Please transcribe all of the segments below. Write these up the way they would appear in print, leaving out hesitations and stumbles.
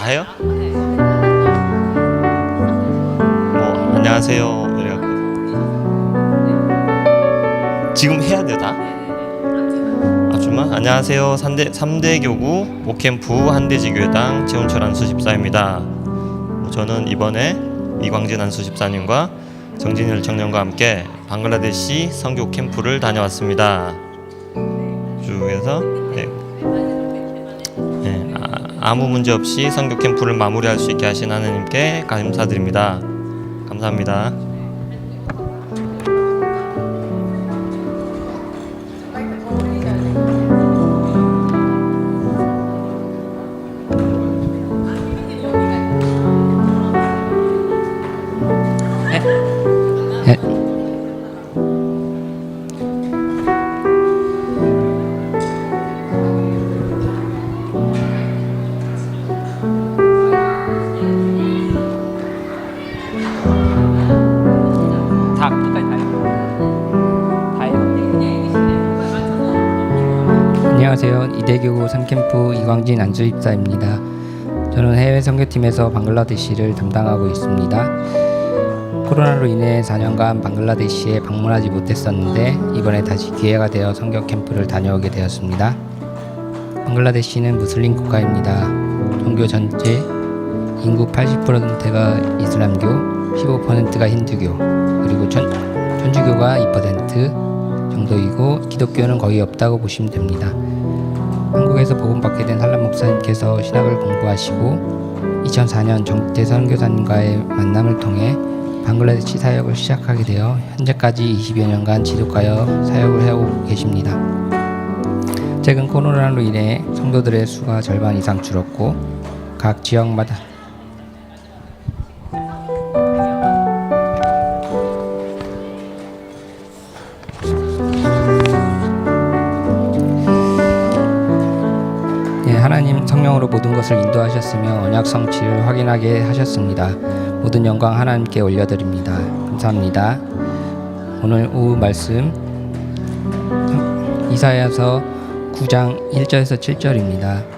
해요? 뭐 안녕하세요 이래갖고 지금 해야 돼요 다? 아줌마 안녕하세요. 3대 교구 오캠프 한대지교회당 최운철 안수집사입니다. 저는 이번에 이광진 안수집사님과 정진일 청년과 함께 방글라데시 선교 캠프를 다녀왔습니다. 쭉 해서 아무 문제 없이 선교 캠프를 마무리할 수 있게 하신 하나님께 감사드립니다. 감사합니다. 안녕하세요. 이대교구 3캠프 이광진 안수집사입니다. 저는 해외 선교팀에서 방글라데시를 담당하고 있습니다. 코로나로 인해 4년간 방글라데시에 방문하지 못했었는데 이번에 다시 기회가 되어 선교 캠프를 다녀오게 되었습니다. 방글라데시는 무슬림 국가입니다. 종교 전체 인구 80%가 이슬람교, 15%가 힌두교, 그리고 천주교가 2% 정도이고 기독교는 거의 없다고 보시면 됩니다. 한국에서 복음받게 된 한람 목사님께서 신학을 공부하시고 2004년 정태 선교사님과의 만남을 통해 방글라데시 사역을 시작하게 되어 현재까지 20여 년간 지속하여 사역을 해오고 계십니다. 최근 코로나로 인해 성도들의 수가 절반 이상 줄었고 각 지역마다 하나님 성령으로 모든 것을 인도하셨으며 언약 성취를 확인하게 하셨습니다. 모든 영광 하나님께 올려드립니다. 감사합니다. 오늘 오후 말씀 이사야서 9장 1절에서 7절입니다.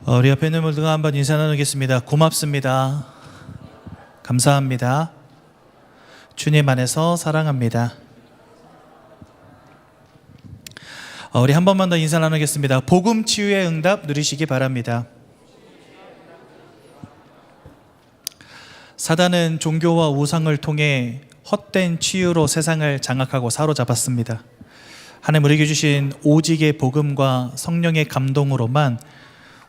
우리 옆에 있는 분들과 한번 인사 나누겠습니다. 고맙습니다. 감사합니다. 주님 안에서 사랑합니다. 우리 한 번만 더 인사 나누겠습니다. 복음 치유의 응답 누리시기 바랍니다. 사단은 종교와 우상을 통해 헛된 치유로 세상을 장악하고 사로잡았습니다. 하나님 우리에게 주신 오직의 복음과 성령의 감동으로만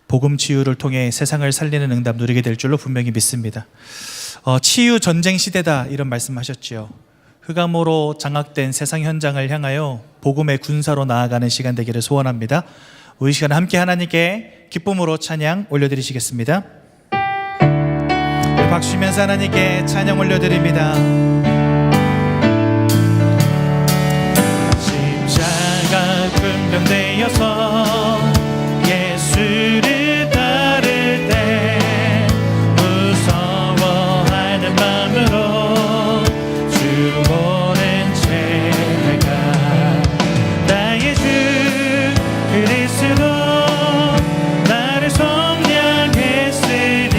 복음 치유를 통해 세상을 살리는 응답 누리게 될 줄로 분명히 믿습니다. 치유 전쟁 시대다 이런 말씀하셨지요. 흑암으로 장악된 세상 현장을 향하여 복음의 군사로 나아가는 시간 되기를 소원합니다. 우리 시간 함께 하나님께 기쁨으로 찬양 올려드리시겠습니다. 박수 치면서 하나님께 찬양 올려드립니다. 십자가 분명되어서 예수를 따를 때 무서워하는 마음으로 주 모른 채가 나의 주 그리스도 나를 속량했으니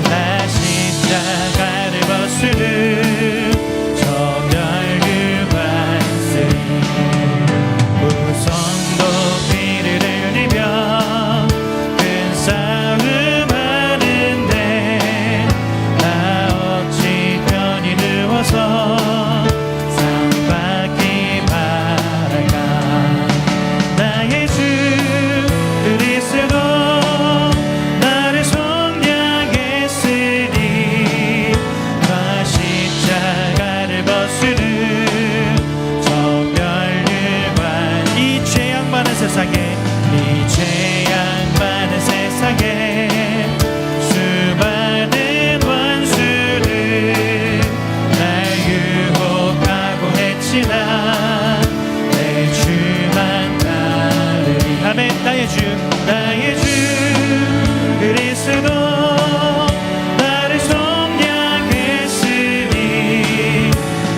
나 십자가를 벗으는 정결 그 완승 무성도 피를 흘리며 큰 싸움 하는데 나 어찌 편히 누워서 상받기 바랄까. 나의 주 그리스도 나를 속량했으니 나 십자가를 벗으는 정결유관 이 죄악 많은 세상에 이 죄악 많은 세상에 수많은 원수를 날 유혹하고 했지나 내 주만 따르리. 아멘. 나의 주 그리스도 나를 속량했으니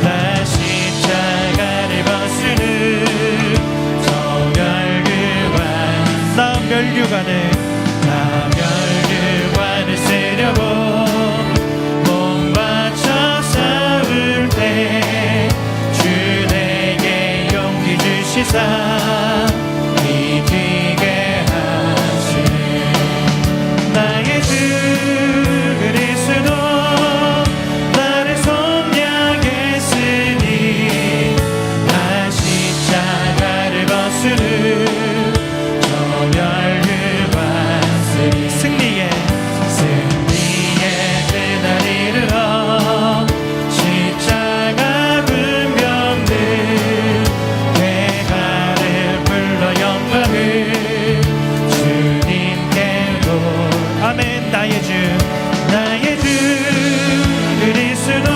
나 십자가를 벗으는 정결유관 나 멸류관을 쓰려고 몸 바쳐 싸울 때 주 내게 용기 주시사 이기게 하시. 나의 주 그리스도 나를 속량했으니 나 십자가를 벗으는 정결유관 승리의 그날 이르러 십자가 분명들 대가를 불러 영광을 주님께로. 아멘. 나의 주 그리스도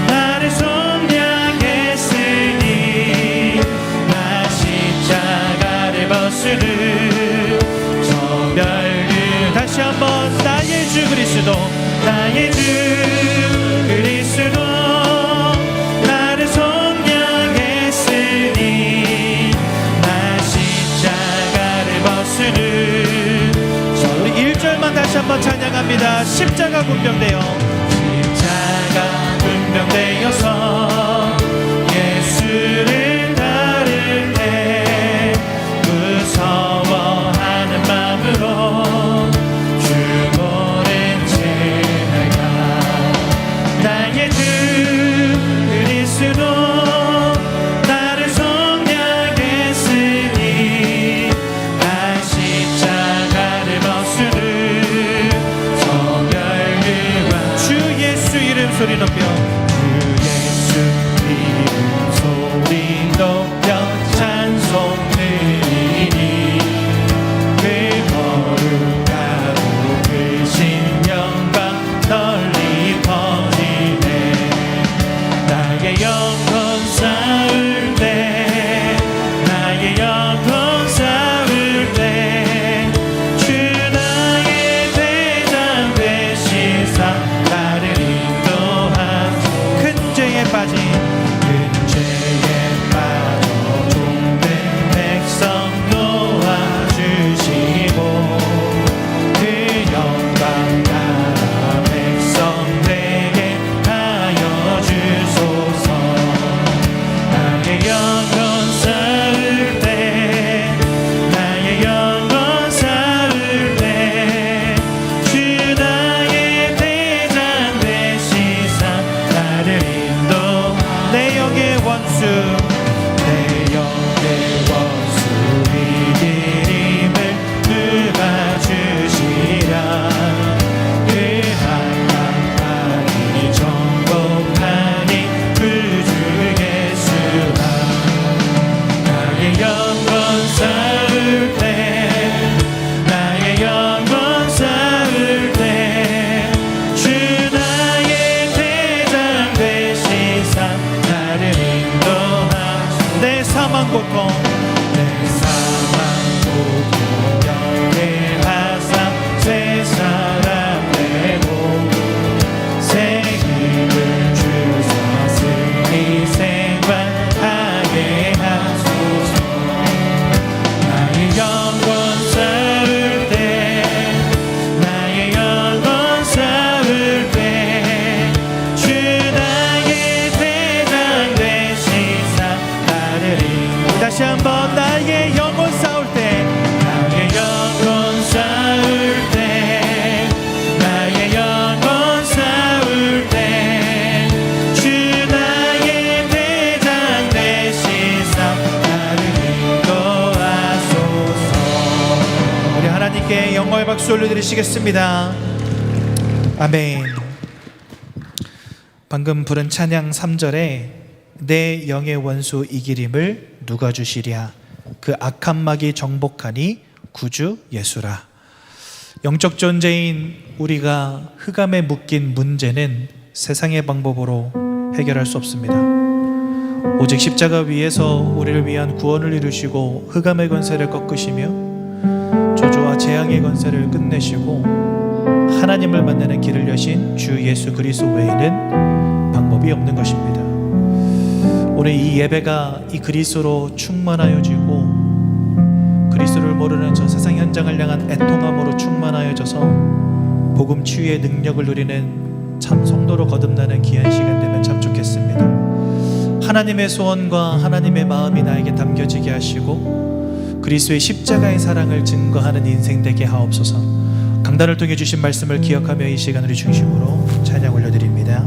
나를 속량했으니 나 십자가를 벗으는 정결유. 다시 한번 나의 주 그리스도 나를 속량했으니 나 십자가를 벗으는 우리 1절만 다시 한번 찬양합니다. 십자가 분명되어서 예수를 따를 때 무서워하는 마음으로 주 모른 채가 나의 주 그리스도 나를 속량했으니 나 십자가를 벗으는 정결유관 주 예수 이름 소리 높여 주 예수 나의 영광 쌓을 때 나의 영광 쌓을 때 주 나의 대장 되시사 나를 인도하시 내 사망 고통 영대하사 새 사람 되고 새 힘을 주사 승리 생활하게 하소서 나의 영광 쌓을 때 나의 영광 쌓을 때 주 나의 대장 되시사 나를 인도 다시 한번 나의 영혼 쌓을 때 나의 영혼 쌓을 때 나의 영혼 쌓을 때 주 나의 대장 되시사 나를 인도하소서. 우리 하나님께 영광의 박수 올려드리시겠습니다. 아멘. 방금 부른 찬양 3절에 내 영의 원수 이기림을 누가 주시랴 그 악한 막이 정복하니 구주 예수라. 영적 존재인 우리가 흑암에 묶인 문제는 세상의 방법으로 해결할 수 없습니다. 오직 십자가 위에서 우리를 위한 구원을 이루시고 흑암의 권세를 꺾으시며 저주와 재앙의 권세를 끝내시고 하나님을 만나는 길을 여신 주 예수 그리스도 외에는 방법이 없는 것입니다. 오늘 이 예배가 이 그리스도로 충만하여지고 그리스도를 모르는 저 세상 현장을 향한 애통함으로 충만하여져서 복음 치유의 능력을 누리는 참 성도로 거듭나는 귀한 시간 되면 참 좋겠습니다. 하나님의 소원과 하나님의 마음이 나에게 담겨지게 하시고 그리스도의 십자가의 사랑을 증거하는 인생 되게 하옵소서. 강단을 통해 주신 말씀을 기억하며 이 시간을 중심으로 찬양 올려드립니다.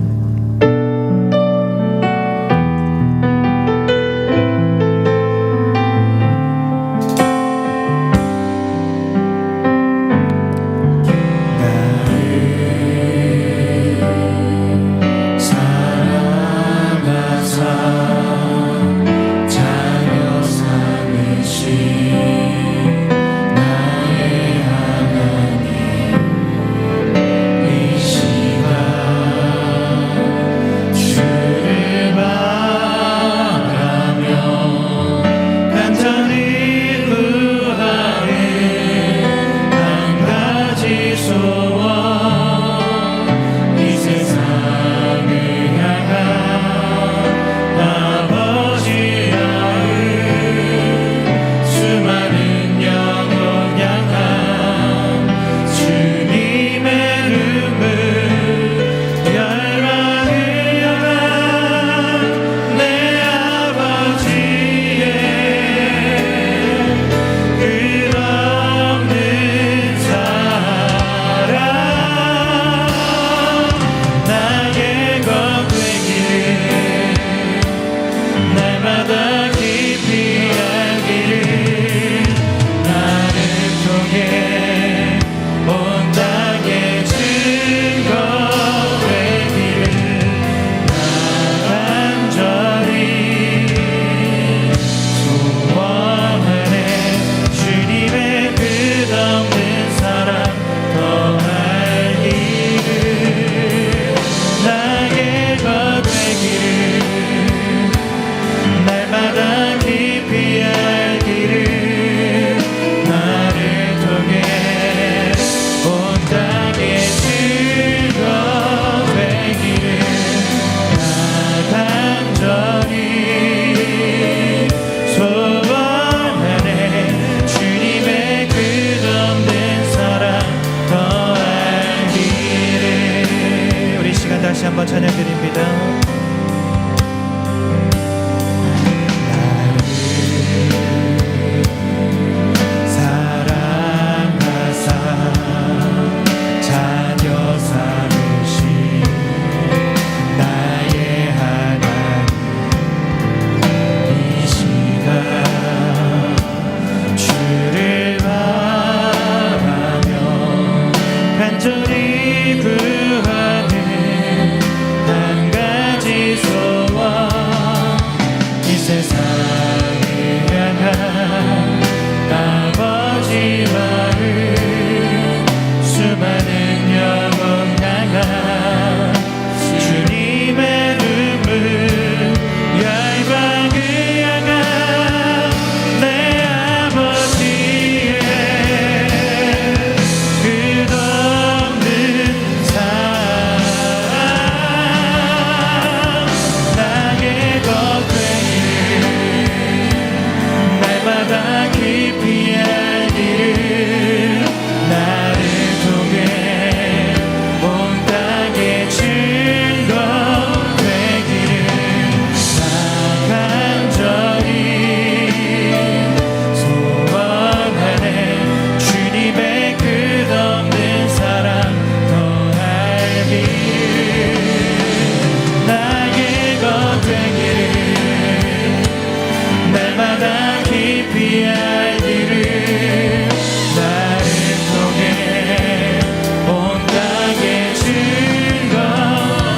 할 길을 나를 통해 온 땅에 증거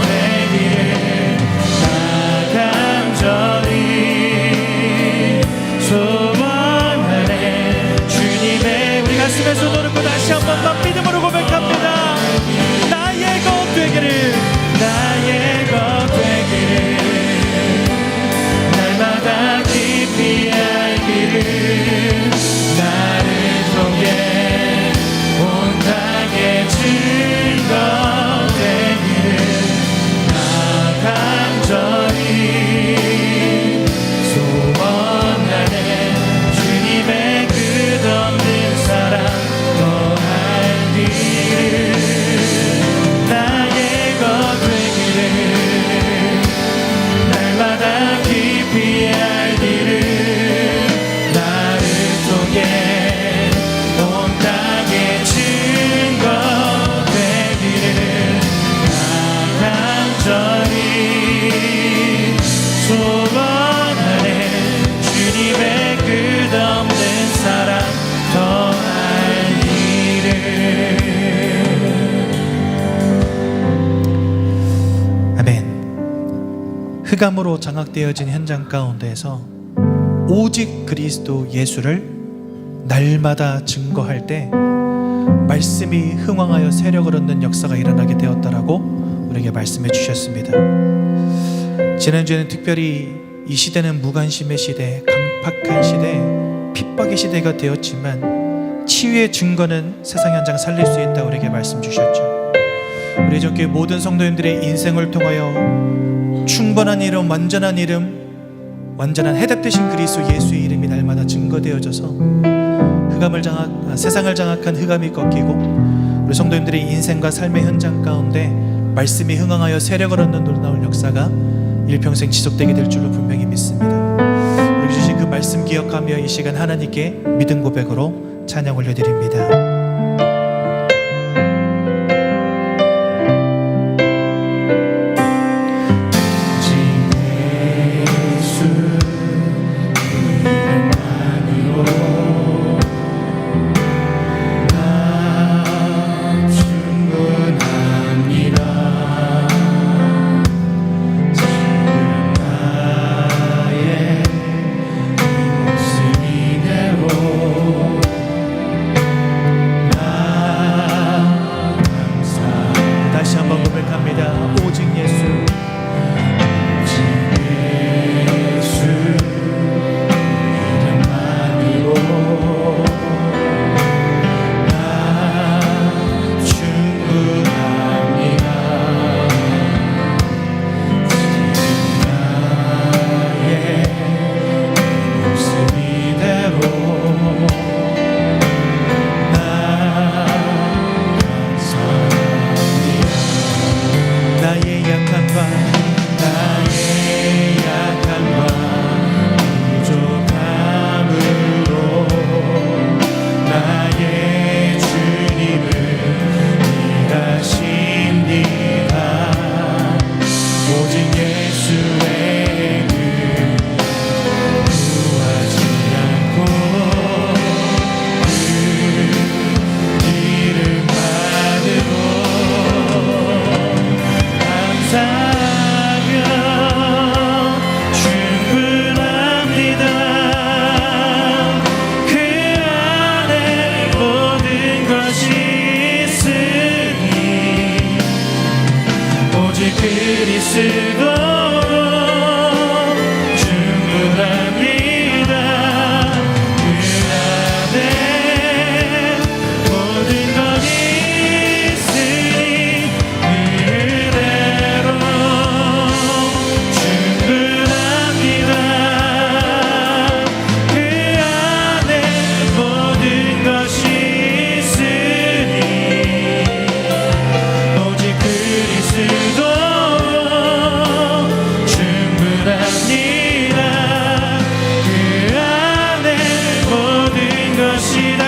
되기를 나 간절히 소원하네. 주님의 우리 가슴에 손을 얹고 다시 한 번만 믿음으로 고백합니다. 나의 것 되기를 나의 것 되기를 날마다 깊이 알기를 나를 통해 온 땅에 증거 되기를 나 간절히 소원하네. 주님의 끝없는 사랑 더할 길을 나의 것 되기를 날마다 깊이 알기를 나를 통해 온 땅에 증거 되기를 나 간절히 소원하네. 주님의 끝없는 사랑 더할 길을. 아멘. 흑암으로 장악되어진 현장 가운데에서 오직 그리스도 예수를 날마다 증거할 때 말씀이 흥왕하여 세력을 얻는 역사가 일어나게 되었다라고 우리에게 말씀해 주셨습니다. 지난주에는 특별히 이 시대는 무관심의 시대, 강팍한 시대, 핍박의 시대가 되었지만 치유의 증거는 세상 현장 살릴 수 있다고 우리에게 말씀 주셨죠. 우리 전교회 모든 성도님들의 인생을 통하여 충분한 이름, 완전한 이름, 완전한 해답되신 그리스도 예수의 이름이 날마다 증거되어져서 세상을 장악한 흑암이 꺾이고 우리 성도님들의 인생과 삶의 현장 가운데 말씀이 흥황하여 세력을 얻는 놀라운 역사가 일평생 지속되게 될 줄로 분명히 믿습니다. 우리 주신 그 말씀 기억하며 이 시간 하나님께 믿음 고백으로 찬양 올려드립니다.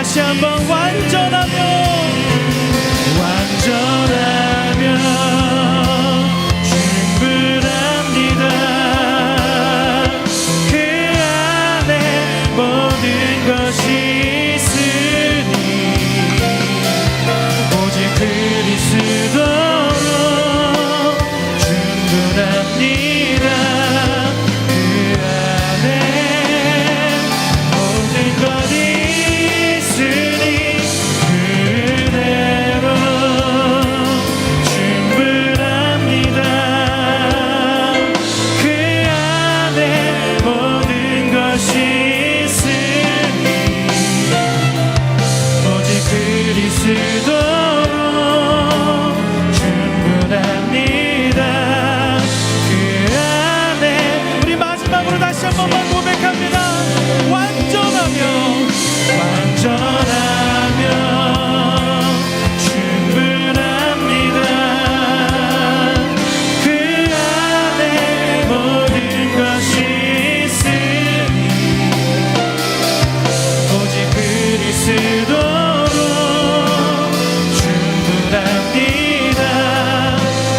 다시 한번 완전하며 충분합니다. 그 안에 모든 쓰도록 충분합니다. 그 안에 모든 것 있으니 그대로 충분합니다. 그 안에 모든 것이 있으니 오직 그리스도로 충분합니다. 그 안에 우리 마지막으로 다시 한 번만 고백합니다. 완전하며 충분합니다. 그 안에 모든 것이 있으니 오직 그리스도로 충분합니다.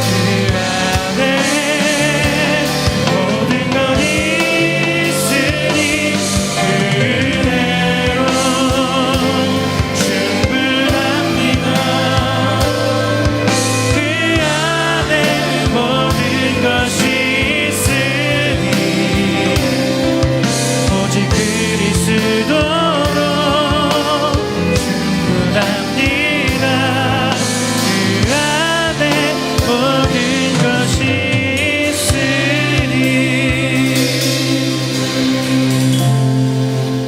그 안에 모든 것 있으니 그대로 충분합니다. 그 안에 모든 것이 있으니 오직 그리스도로 충분합니다. 그 안에 모든 것이 있으니.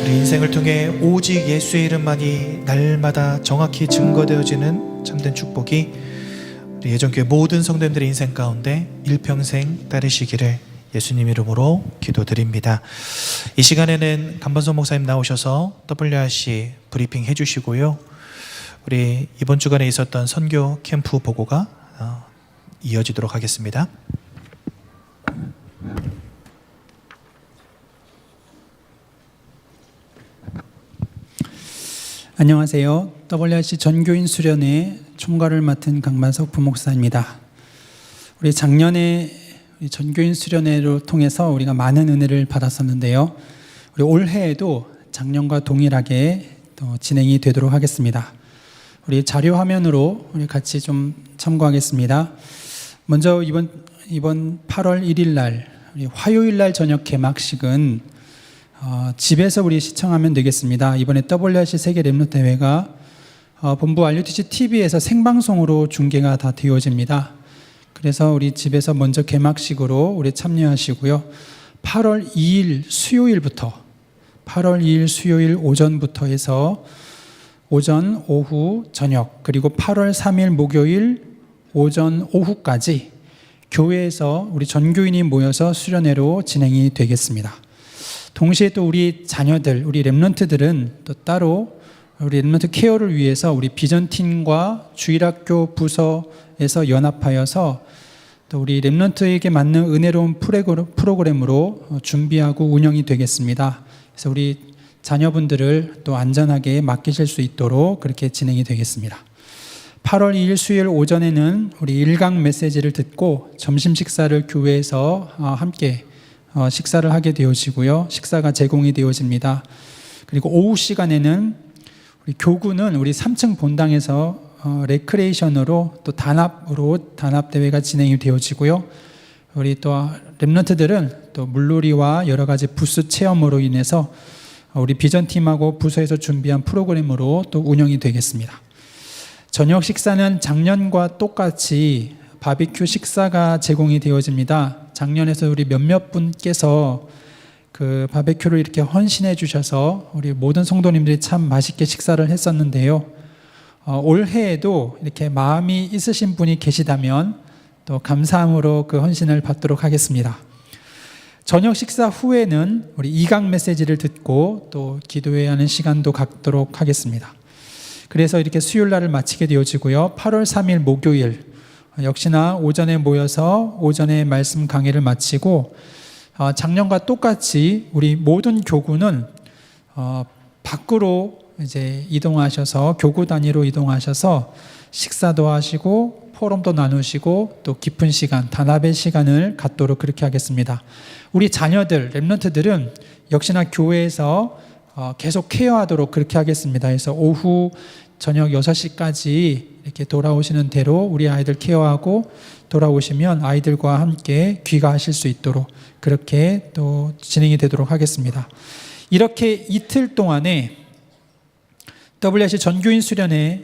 우리 인생을 통해 오직 예수의 이름만이 날마다 정확히 증거되어지는 참된 축복이 우리 예전교회 모든 성도님들의 인생 가운데 일평생 따르시기를 예수님 이름으로 기도드립니다. 이 시간에는 감반성 목사님 나오셔서 WRC 브리핑 해주시고요. 우리 이번 주간에 있었던 선교 캠프 보고가 이어지도록 하겠습니다. 안녕하세요. WRC 전교인 수련회 총괄을 맡은 강만석 부목사입니다. 우리 작년에 우리 전교인 수련회를 통해서 우리가 많은 은혜를 받았었는데요. 우리 올해에도 작년과 동일하게 또 진행이 되도록 하겠습니다. 우리 자료 화면으로 우리 같이 좀 참고하겠습니다. 먼저 이번 8월 1일 날 우리 화요일 날 저녁 개막식은 집에서 우리 시청하면 되겠습니다. 이번에 WRC 세계 랩노 대회가 본부 RUTC TV에서 생방송으로 중계가 다 되어집니다. 그래서 우리 집에서 먼저 개막식으로 우리 참여하시고요. 8월 2일 수요일 오전부터 해서 오전, 오후, 저녁, 그리고 8월 3일 목요일 오전, 오후까지 교회에서 우리 전교인이 모여서 수련회로 진행이 되겠습니다. 동시에 또 우리 자녀들, 우리 랩런트들은 또 따로 우리 랩런트 케어를 위해서 우리 비전팀과 주일학교 부서에서 연합하여서 또 우리 랩런트에게 맞는 은혜로운 프로그램으로 준비하고 운영이 되겠습니다. 그래서 우리 자녀분들을 또 안전하게 맡기실 수 있도록 그렇게 진행이 되겠습니다. 8월 2일 수요일 오전에는 우리 일강 메시지를 듣고 점심 식사를 교회에서 함께 식사를 하게 되어지고요. 식사가 제공이 되어집니다. 그리고 오후 시간에는 우리 교구는 우리 3층 본당에서 레크레이션으로 또 단합 대회가 진행이 되어지고요. 우리 또 랩런트들은 또 물놀이와 여러 가지 부스 체험으로 인해서 우리 비전팀하고 부서에서 준비한 프로그램으로 또 운영이 되겠습니다. 저녁 식사는 작년과 똑같이 바비큐 식사가 제공이 되어집니다. 작년에도 우리 몇몇 분께서 그 바비큐를 이렇게 헌신해 주셔서 우리 모든 성도님들이 참 맛있게 식사를 했었는데요. 올해에도 이렇게 마음이 있으신 분이 계시다면 또 감사함으로 그 헌신을 받도록 하겠습니다. 저녁 식사 후에는 우리 이강 메시지를 듣고 또 기도해야 하는 시간도 갖도록 하겠습니다. 그래서 이렇게 수요일 날을 마치게 되어지고요. 8월 3일 목요일 역시나 오전에 모여서 오전에 말씀 강의를 마치고 작년과 똑같이 우리 모든 교구는 밖으로 이제 이동하셔서 교구 단위로 이동하셔서 식사도 하시고 포럼도 나누시고 또 깊은 시간, 단합의 시간을 갖도록 그렇게 하겠습니다. 우리 자녀들, 랩런트들은 역시나 교회에서 계속 케어하도록 그렇게 하겠습니다. 그래서 오후 저녁 6시까지 이렇게 돌아오시는 대로 우리 아이들 케어하고 돌아오시면 아이들과 함께 귀가하실 수 있도록 그렇게 또 진행이 되도록 하겠습니다. 이렇게 이틀 동안에 WRC 전교인 수련회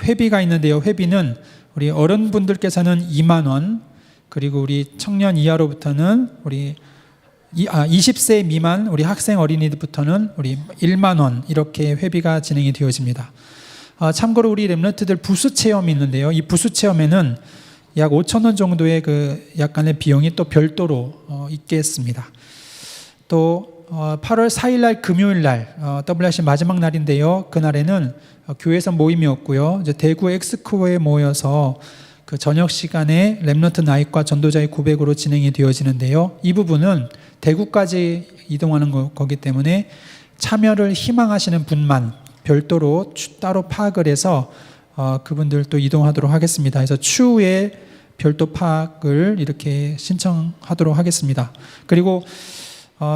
회비가 있는데요. 회비는 우리 어른분들께서는 2만 원, 그리고 우리 청년 이하로부터는 우리 20세 미만 우리 학생 어린이들부터는 우리 1만 원 이렇게 회비가 진행이 되어집니다. 참고로 우리 렘넌트들 부수 체험이 있는데요. 이 부수 체험에는 약 5천 원 정도의 그 약간의 비용이 또 별도로 있겠습니다. 또 8월 4일 날 금요일 날 WRC 마지막 날인데요. 그날에는 교회에서 모임이 없고요. 이제 대구 엑스코어에 모여서 그 저녁 시간에 렘넌트 나잇과 전도자의 고백으로 진행이 되어지는데요. 이 부분은 대구까지 이동하는 거기 때문에 참여를 희망하시는 분만 별도로 따로 파악을 해서 그분들 또 이동하도록 하겠습니다. 그래서 추후에 별도 파악을 이렇게 신청하도록 하겠습니다. 그리고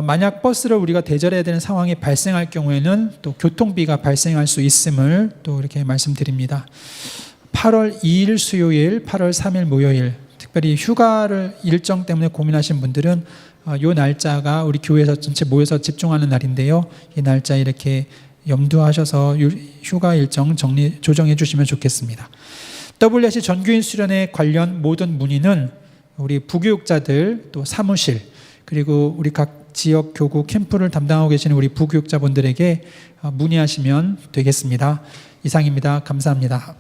만약 버스를 우리가 대절해야 되는 상황이 발생할 경우에는 또 교통비가 발생할 수 있음을 또 이렇게 말씀드립니다. 8월 2일 수요일, 8월 3일 목요일, 특별히 휴가를 일정 때문에 고민하신 분들은 이 날짜가 우리 교회에서 전체 모여서 집중하는 날인데요. 이 날짜 이렇게 염두하셔서 휴가 일정 조정해 주시면 좋겠습니다. WRC 전교인 수련회 관련 모든 문의는 우리 부교육자들 또 사무실 그리고 우리 각 지역 교구 캠프를 담당하고 계시는 우리 부교육자분들에게 문의하시면 되겠습니다. 이상입니다. 감사합니다.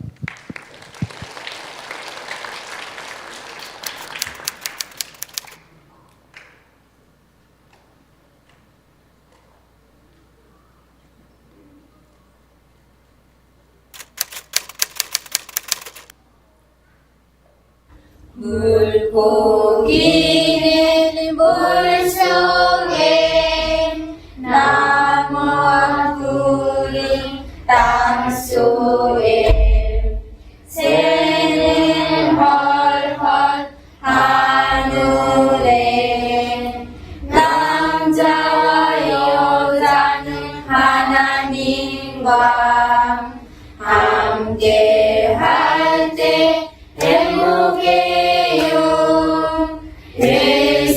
물고기는 물속에 나무와 풀이 땅속에 새는 헐헐 하늘에 남자와 여자는 하나님과 함께 할 때 행복해요.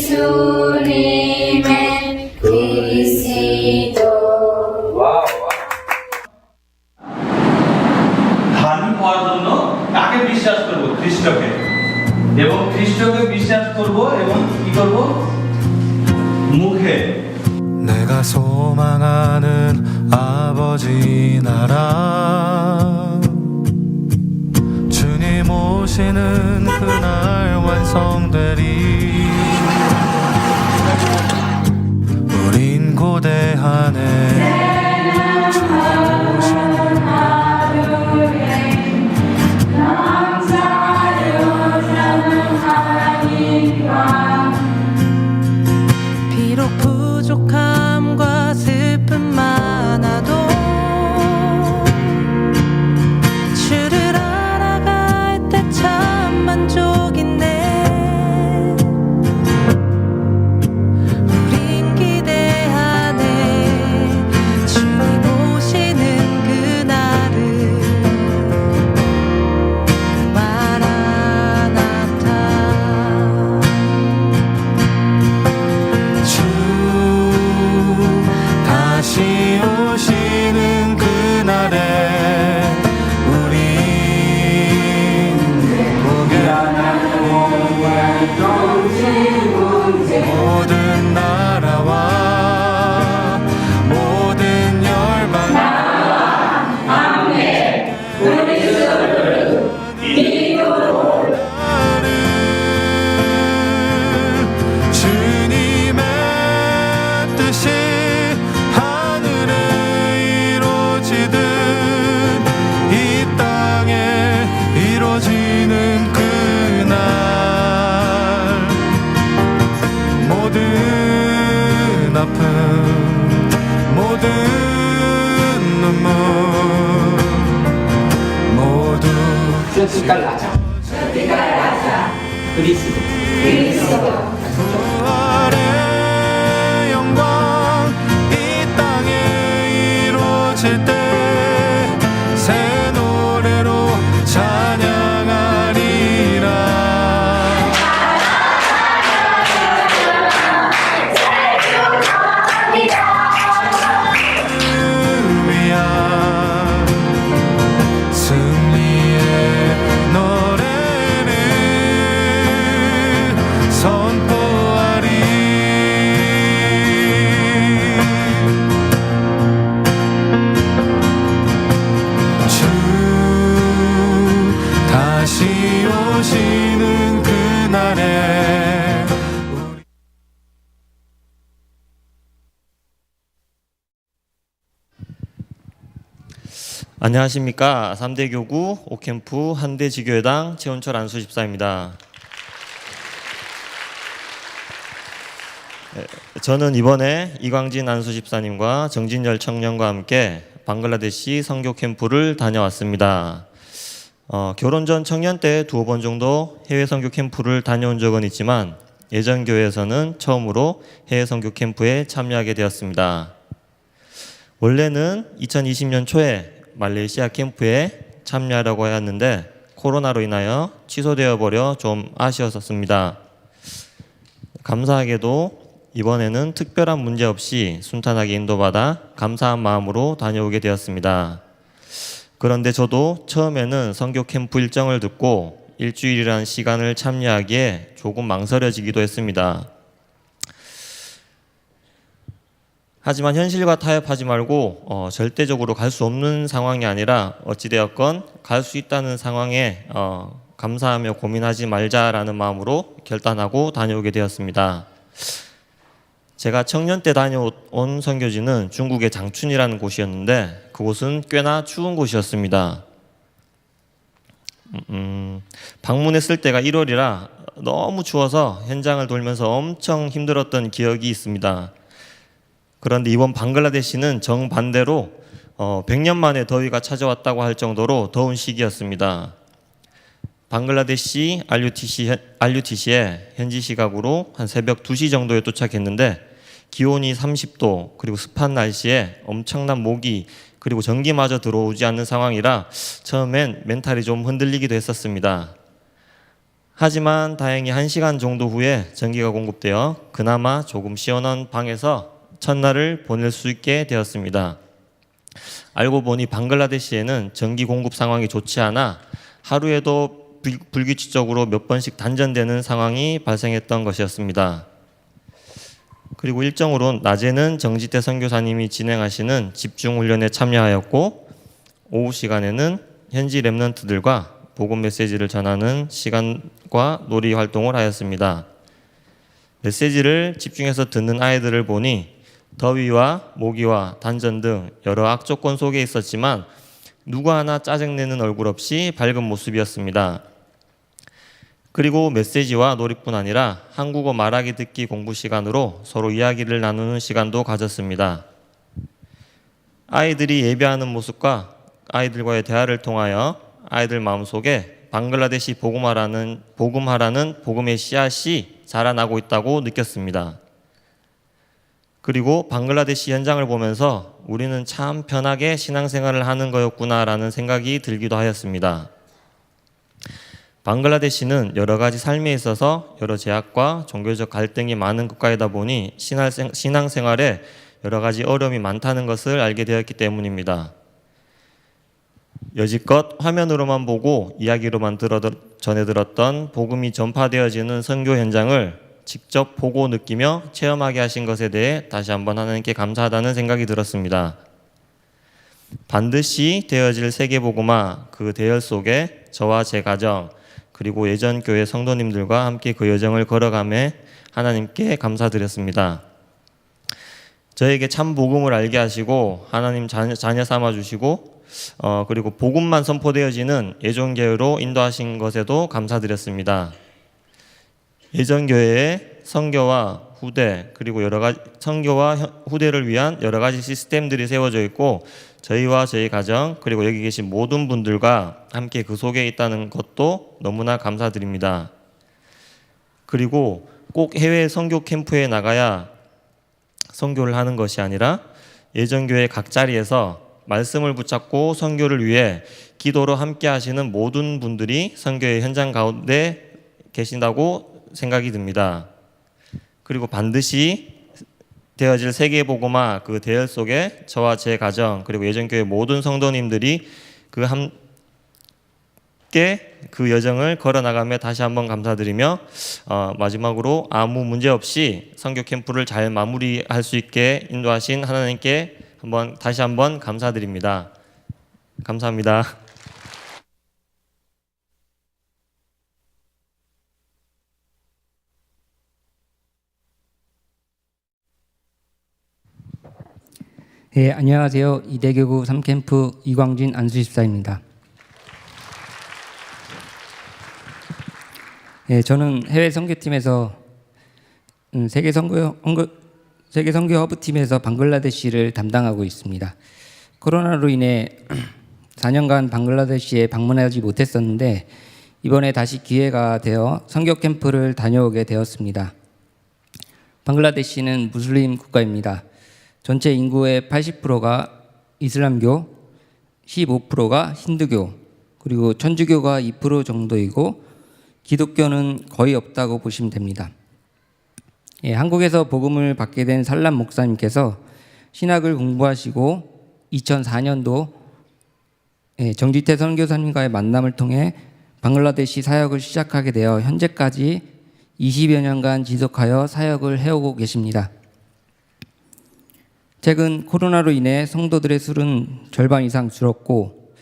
예수님의 그리스도. ধার্মিক হওয়ার জন্য কাকে বিশ্বাস করব? খ্রিস্টকে। এবং খ্রিস্টকে বিশ্বাস করব এবং কি করব? মুখে 내가 소망하는 아버지 나라 주님 오시는 그날 완성되리 우린 고대하네 주님 오시는 하루에 남자 여자는 하나님과 비록 부족함과 슬픔 많아도 주를 알아갈 때 참 만족인데 우린 기대하네 주님 오시는 그날을 마라나타 주 다시 오시는 그날에 우린 모든 나라와 모든 열방 주님의 뜻이 하늘에 이루어지듯 이 땅에 이루어지는 그날 모든 아픔 모든 눈물 모두 부활의 영광 이 땅에 이루어질 때 새 안녕하십니까. 3대 교구 오캠프 한대지교회당 최원철 안수집사입니다. 저는 이번에 이광진 안수집사님과 정진열 청년과 함께 방글라데시 선교 캠프를 다녀왔습니다. 결혼 전 청년 때 2번 정도 해외 선교 캠프를 다녀온 적은 있지만 예전 교회에서는 처음으로 해외 선교 캠프에 참여하게 되었습니다. 원래는 2020년 초에 말레이시아 캠프에 참여하려고 하였는데 코로나로 인하여 취소되어 버려 좀 아쉬웠었습니다. 감사하게도 이번에는 특별한 문제 없이 순탄하게 인도받아 감사한 마음으로 다녀오게 되었습니다. 그런데 저도 처음에는 선교 캠프 일정을 듣고 일주일이라는 시간을 참여하기에 조금 망설여지기도 했습니다. 하지만 현실과 타협하지 말고 절대적으로 갈 수 없는 상황이 아니라 어찌되었건 갈 수 있다는 상황에 감사하며 고민하지 말자라는 마음으로 결단하고 다녀오게 되었습니다. 제가 청년 때 다녀온 선교지는 중국의 장춘이라는 곳이었는데 그곳은 꽤나 추운 곳이었습니다. 방문했을 때가 1월이라 너무 추워서 현장을 돌면서 엄청 힘들었던 기억이 있습니다. 그런데 이번 방글라데시는 정반대로 100년 만에 더위가 찾아왔다고 할 정도로 더운 시기였습니다. 방글라데시 RUTC에 현지 시각으로 한 새벽 2시 정도에 도착했는데 기온이 30도 그리고 습한 날씨에 엄청난 모기 그리고 전기마저 들어오지 않는 상황이라 처음엔 멘탈이 좀 흔들리기도 했었습니다. 하지만 다행히 1시간 정도 후에 전기가 공급되어 그나마 조금 시원한 방에서 첫날을 보낼 수 있게 되었습니다. 알고 보니 방글라데시에는 전기 공급 상황이 좋지 않아 하루에도 불규칙적으로 몇 번씩 단전되는 상황이 발생했던 것이었습니다. 그리고 일정으로 낮에는 정지태 선교사님이 진행하시는 집중훈련에 참여하였고 오후 시간에는 현지 랩런트들과 복음 메시지를 전하는 시간과 놀이 활동을 하였습니다. 메시지를 집중해서 듣는 아이들을 보니 더위와 모기와 단전 등 여러 악조건 속에 있었지만 누구 하나 짜증내는 얼굴 없이 밝은 모습이었습니다. 그리고 메시지와 놀이뿐 아니라 한국어 말하기 듣기 공부 시간으로 서로 이야기를 나누는 시간도 가졌습니다. 아이들이 예배하는 모습과 아이들과의 대화를 통하여 아이들 마음속에 방글라데시 복음하라는 복음의 씨앗이 자라나고 있다고 느꼈습니다. 그리고 방글라데시 현장을 보면서 우리는 참 편하게 신앙생활을 하는 거였구나라는 생각이 들기도 하였습니다. 방글라데시는 여러 가지 삶에 있어서 여러 제약과 종교적 갈등이 많은 국가이다 보니 신앙생활에 여러 가지 어려움이 많다는 것을 알게 되었기 때문입니다. 여지껏 화면으로만 보고 이야기로만 전해 들었던 복음이 전파되어지는 선교 현장을 직접 보고 느끼며 체험하게 하신 것에 대해 다시 한번 하나님께 감사하다는 생각이 들었습니다. 반드시 되어질 세계복음화 그 대열 속에 저와 제 가정 그리고 예전 교회 성도님들과 함께 그 여정을 걸어가며 하나님께 감사드렸습니다. 저에게 참 복음을 알게 하시고 하나님 자녀 삼아 주시고 그리고 복음만 선포되어지는 예전 교회로 인도하신 것에도 감사드렸습니다. 예전 교회에 선교와 후대 그리고 여러 가지 선교와 후대를 위한 여러 가지 시스템들이 세워져 있고 저희와 저희 가정 그리고 여기 계신 모든 분들과 함께 그 속에 있다는 것도 너무나 감사드립니다. 그리고 꼭 해외 선교 캠프에 나가야 선교를 하는 것이 아니라 예전 교회 각 자리에서 말씀을 붙잡고 선교를 위해 기도로 함께 하시는 모든 분들이 선교의 현장 가운데 계신다고 생각이 듭니다. 그리고 반드시 되어질 세계복음화 그 대열 속에 저와 제 가정 그리고 예전교회 모든 성도님들이 함께 그 여정을 걸어나가며 다시 한번 감사드리며 마지막으로 아무 문제 없이 선교 캠프를 잘 마무리할 수 있게 인도하신 하나님께 다시 한번 감사드립니다. 감사합니다. 네, 안녕하세요. 이대교구 3캠프 이광진 안수집사입니다. 네, 저는 해외 선교팀에서 세계 선교 허브팀에서 방글라데시를 담당하고 있습니다. 코로나로 인해 4년간 방글라데시에 방문하지 못했었는데 이번에 다시 기회가 되어 선교 캠프를 다녀오게 되었습니다. 방글라데시는 무슬림 국가입니다. 전체 인구의 80%가 이슬람교, 15%가 힌두교, 그리고 천주교가 2% 정도이고 기독교는 거의 없다고 보시면 됩니다. 예, 한국에서 복음을 받게 된 살람 목사님께서 신학을 공부하시고 2004년도 정지태 선교사님과의 만남을 통해 방글라데시 사역을 시작하게 되어 현재까지 20여 년간 지속하여 사역을 해오고 계십니다. 최근 코로나로 인해 성도들의 수는 절반 이상 줄었고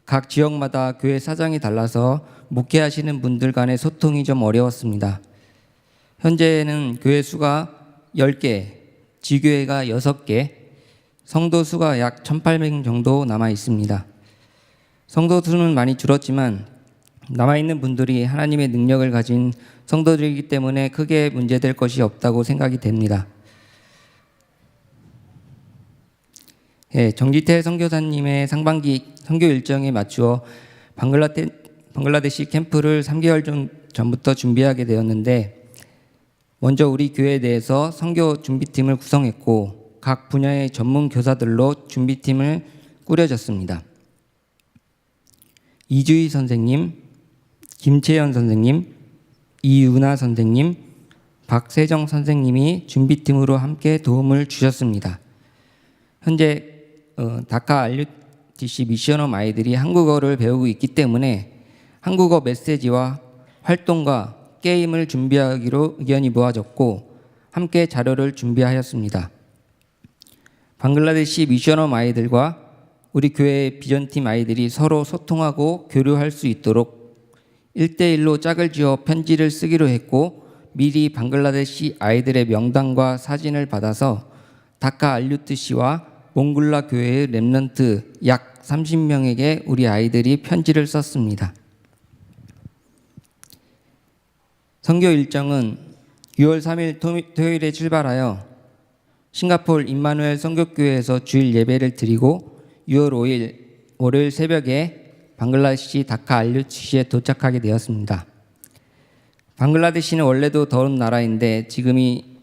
각 지역마다 교회 사정이 달라서 목회하시는 분들 간의 소통이 좀 어려웠습니다. 현재는 교회 수가 10개, 지교회가 6개, 성도 수가 약 1,800명 정도 남아 있습니다. 성도 수는 많이 줄었지만 남아있는 분들이 하나님의 능력을 가진 성도들이기 때문에 크게 문제될 것이 없다고 생각이 됩니다. 예, 정지태 선교사님의 상반기 선교 일정에 맞추어 방글라데시 캠프를 3개월 전부터 준비하게 되었는데 먼저 우리 교회에 대해서 선교 준비팀을 구성했고 각 분야의 전문 교사들로 준비팀을 꾸려졌습니다. 이주희 선생님, 김채연 선생님, 이윤아 선생님, 박세정 선생님이 준비팀으로 함께 도움을 주셨습니다. 현재 다카 RUTC 미션홈 아이들이 한국어를 배우고 있기 때문에 한국어 메시지와 활동과 게임을 준비하기로 의견이 모아졌고 함께 자료를 준비하였습니다. 방글라데시 미션홈 아이들과 우리 교회 비전팀 아이들이 서로 소통하고 교류할 수 있도록 1대1로 짝을 지어 편지를 쓰기로 했고 미리 방글라데시 아이들의 명단과 사진을 받아서 다카 RUTC와 몽골라 교회의 렘넌트 약 30명에게 우리 아이들이 편지를 썼습니다. 선교 일정은 6월 3일 토요일에 출발하여 싱가포르 임마누엘 선교교회에서 주일 예배를 드리고 6월 5일 월요일 새벽에 방글라데시 다카 RUTC에 도착하게 되었습니다. 방글라데시는 원래도 더운 나라인데 지금이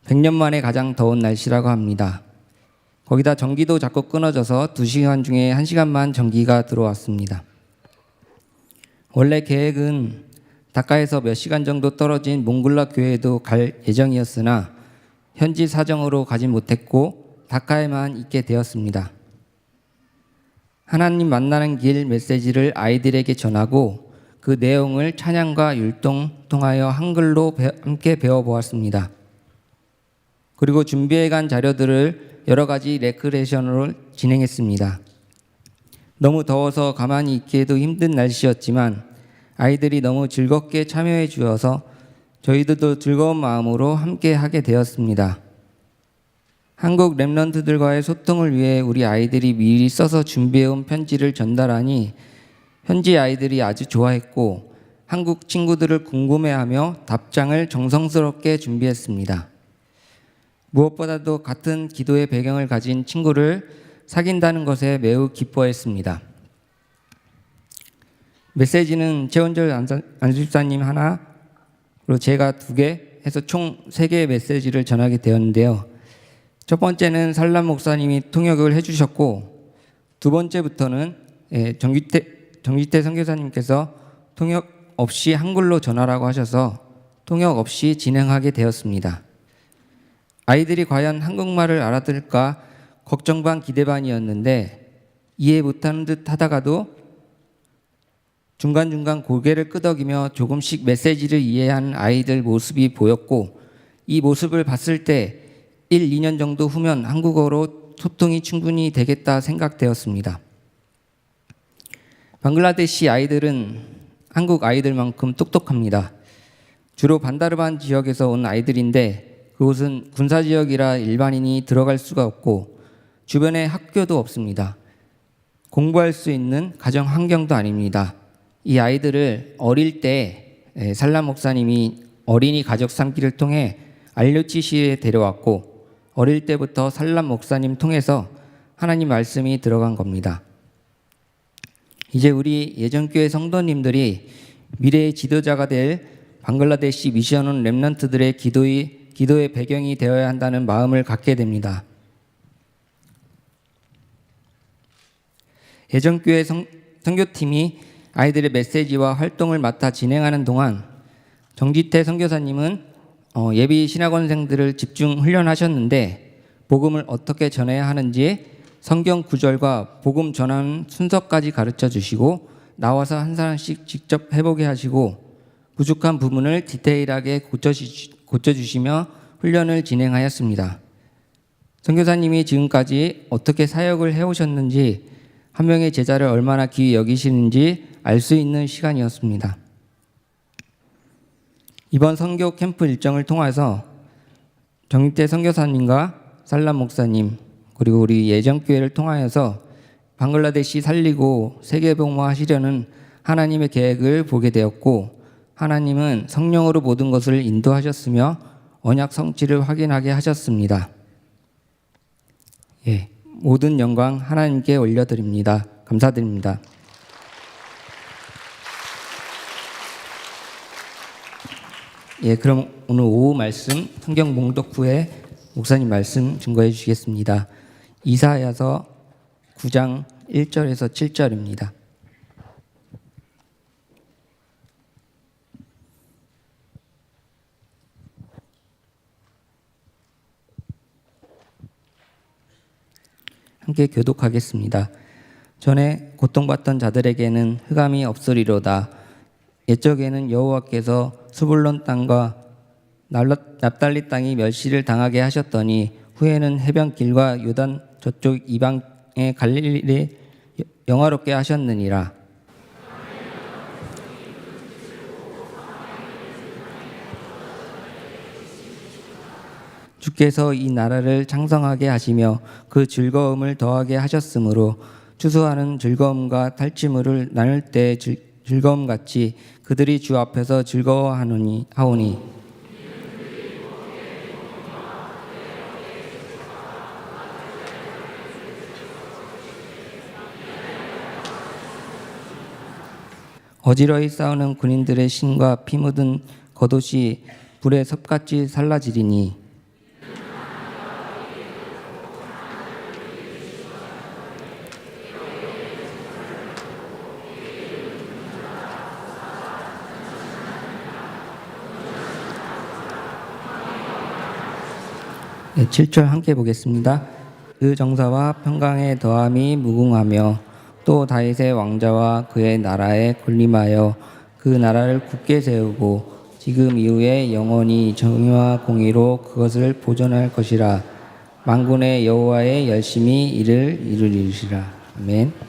100년 만에 가장 더운 날씨라고 합니다. 거기다 전기도 자꾸 끊어져서 2시간 중에 1시간만 전기가 들어왔습니다. 원래 계획은 다카에서 몇 시간 정도 떨어진 몽골라 교회에도 갈 예정이었으나 현지 사정으로 가지 못했고 다카에만 있게 되었습니다. 하나님 만나는 길 메시지를 아이들에게 전하고 그 내용을 찬양과 율동 통하여 한글로 함께 배워보았습니다. 그리고 준비해간 자료들을 여러 가지 레크레이션으로 진행했습니다. 너무 더워서 가만히 있기에도 힘든 날씨였지만 아이들이 너무 즐겁게 참여해 주어서 저희들도 즐거운 마음으로 함께 하게 되었습니다. 한국 렘넌트들과의 소통을 위해 우리 아이들이 미리 써서 준비해온 편지를 전달하니 현지 아이들이 아주 좋아했고 한국 친구들을 궁금해하며 답장을 정성스럽게 준비했습니다. 무엇보다도 같은 기도의 배경을 가진 친구를 사귄다는 것에 매우 기뻐했습니다. 메시지는 최원절 안수집사님 하나, 그리고 제가 2개 해서 총 3개의 메시지를 전하게 되었는데요. 첫 번째는 살람 목사님이 통역을 해주셨고 두 번째부터는 정기태 선교사님께서 통역 없이 한글로 전하라고 하셔서 통역 없이 진행하게 되었습니다. 아이들이 과연 한국말을 알아들을까 걱정 반 기대 반이었는데 이해 못하는 듯 하다가도 중간중간 고개를 끄덕이며 조금씩 메시지를 이해하는 아이들 모습이 보였고 이 모습을 봤을 때 1, 2년 정도 후면 한국어로 소통이 충분히 되겠다 생각되었습니다. 방글라데시 아이들은 한국 아이들만큼 똑똑합니다. 주로 반다르반 지역에서 온 아이들인데 그곳은 군사지역이라 일반인이 들어갈 수가 없고 주변에 학교도 없습니다. 공부할 수 있는 가정 환경도 아닙니다. 이 아이들을 어릴 때 살람 목사님이 어린이 가족 삼기를 통해 알류티시에 데려왔고 어릴 때부터 살람 목사님 통해서 하나님 말씀이 들어간 겁니다. 이제 우리 예전교회 성도님들이 미래의 지도자가 될 방글라데시 미션온 렘넌트들의 기도의 배경이 되어야 한다는 마음을 갖게 됩니다. 예전교회 선교팀이 아이들의 메시지와 활동을 맡아 진행하는 동안 정지태 선교사님은 예비 신학원생들을 집중 훈련하셨는데 복음을 어떻게 전해야 하는지 성경 구절과 복음 전하는 순서까지 가르쳐 주시고 나와서 한 사람씩 직접 해보게 하시고 부족한 부분을 디테일하게 고쳐주시며 훈련을 진행하였습니다. 선교사님이 지금까지 어떻게 사역을 해오셨는지 한 명의 제자를 얼마나 귀히 여기시는지 알 수 있는 시간이었습니다. 이번 선교 캠프 일정을 통해서 정익대 선교사님과 살람 목사님 그리고 우리 예전교회를 통하여서 방글라데시 살리고 세계복음화하시려는 하나님의 계획을 보게 되었고 하나님은 성령으로 모든 것을 인도하셨으며 언약 성취를 확인하게 하셨습니다. 모든 영광 하나님께 올려드립니다. 감사드립니다. 그럼 오늘 오후 말씀 성경 봉독 후에 목사님 말씀 증거해 주시겠습니다. 이사야서 9장 1절에서 7절입니다. 함께 교독하겠습니다. 전에 고통받던 자들에게는 흑암이 없으리로다. 옛적에는 여호와께서 스불론 땅과 납달리 땅이 멸시를 당하게 하셨더니 후에는 해변길과 요단 저쪽 이방의 갈릴리를 영화롭게 하셨느니라. 주께서 이 나라를 창성하게 하시며 그 즐거움을 더하게 하셨으므로 추수하는 즐거움과 탈취물을 나눌 때의 즐거움같이 그들이 주 앞에서 즐거워하오니 어지러이 싸우는 군인들의 신과 피 묻은 겉옷이 불에 섭같이 살라지리니 네, 7절 함께 보겠습니다. 그 정사와 평강의 더함이 무궁하며 또 다윗의 왕자와 그의 나라에 군림하여 그 나라를 굳게 세우고 지금 이후에 영원히 정의와 공의로 그것을 보존할 것이라. 만군의 여호와의 열심히 이를 이루리시라. 아멘.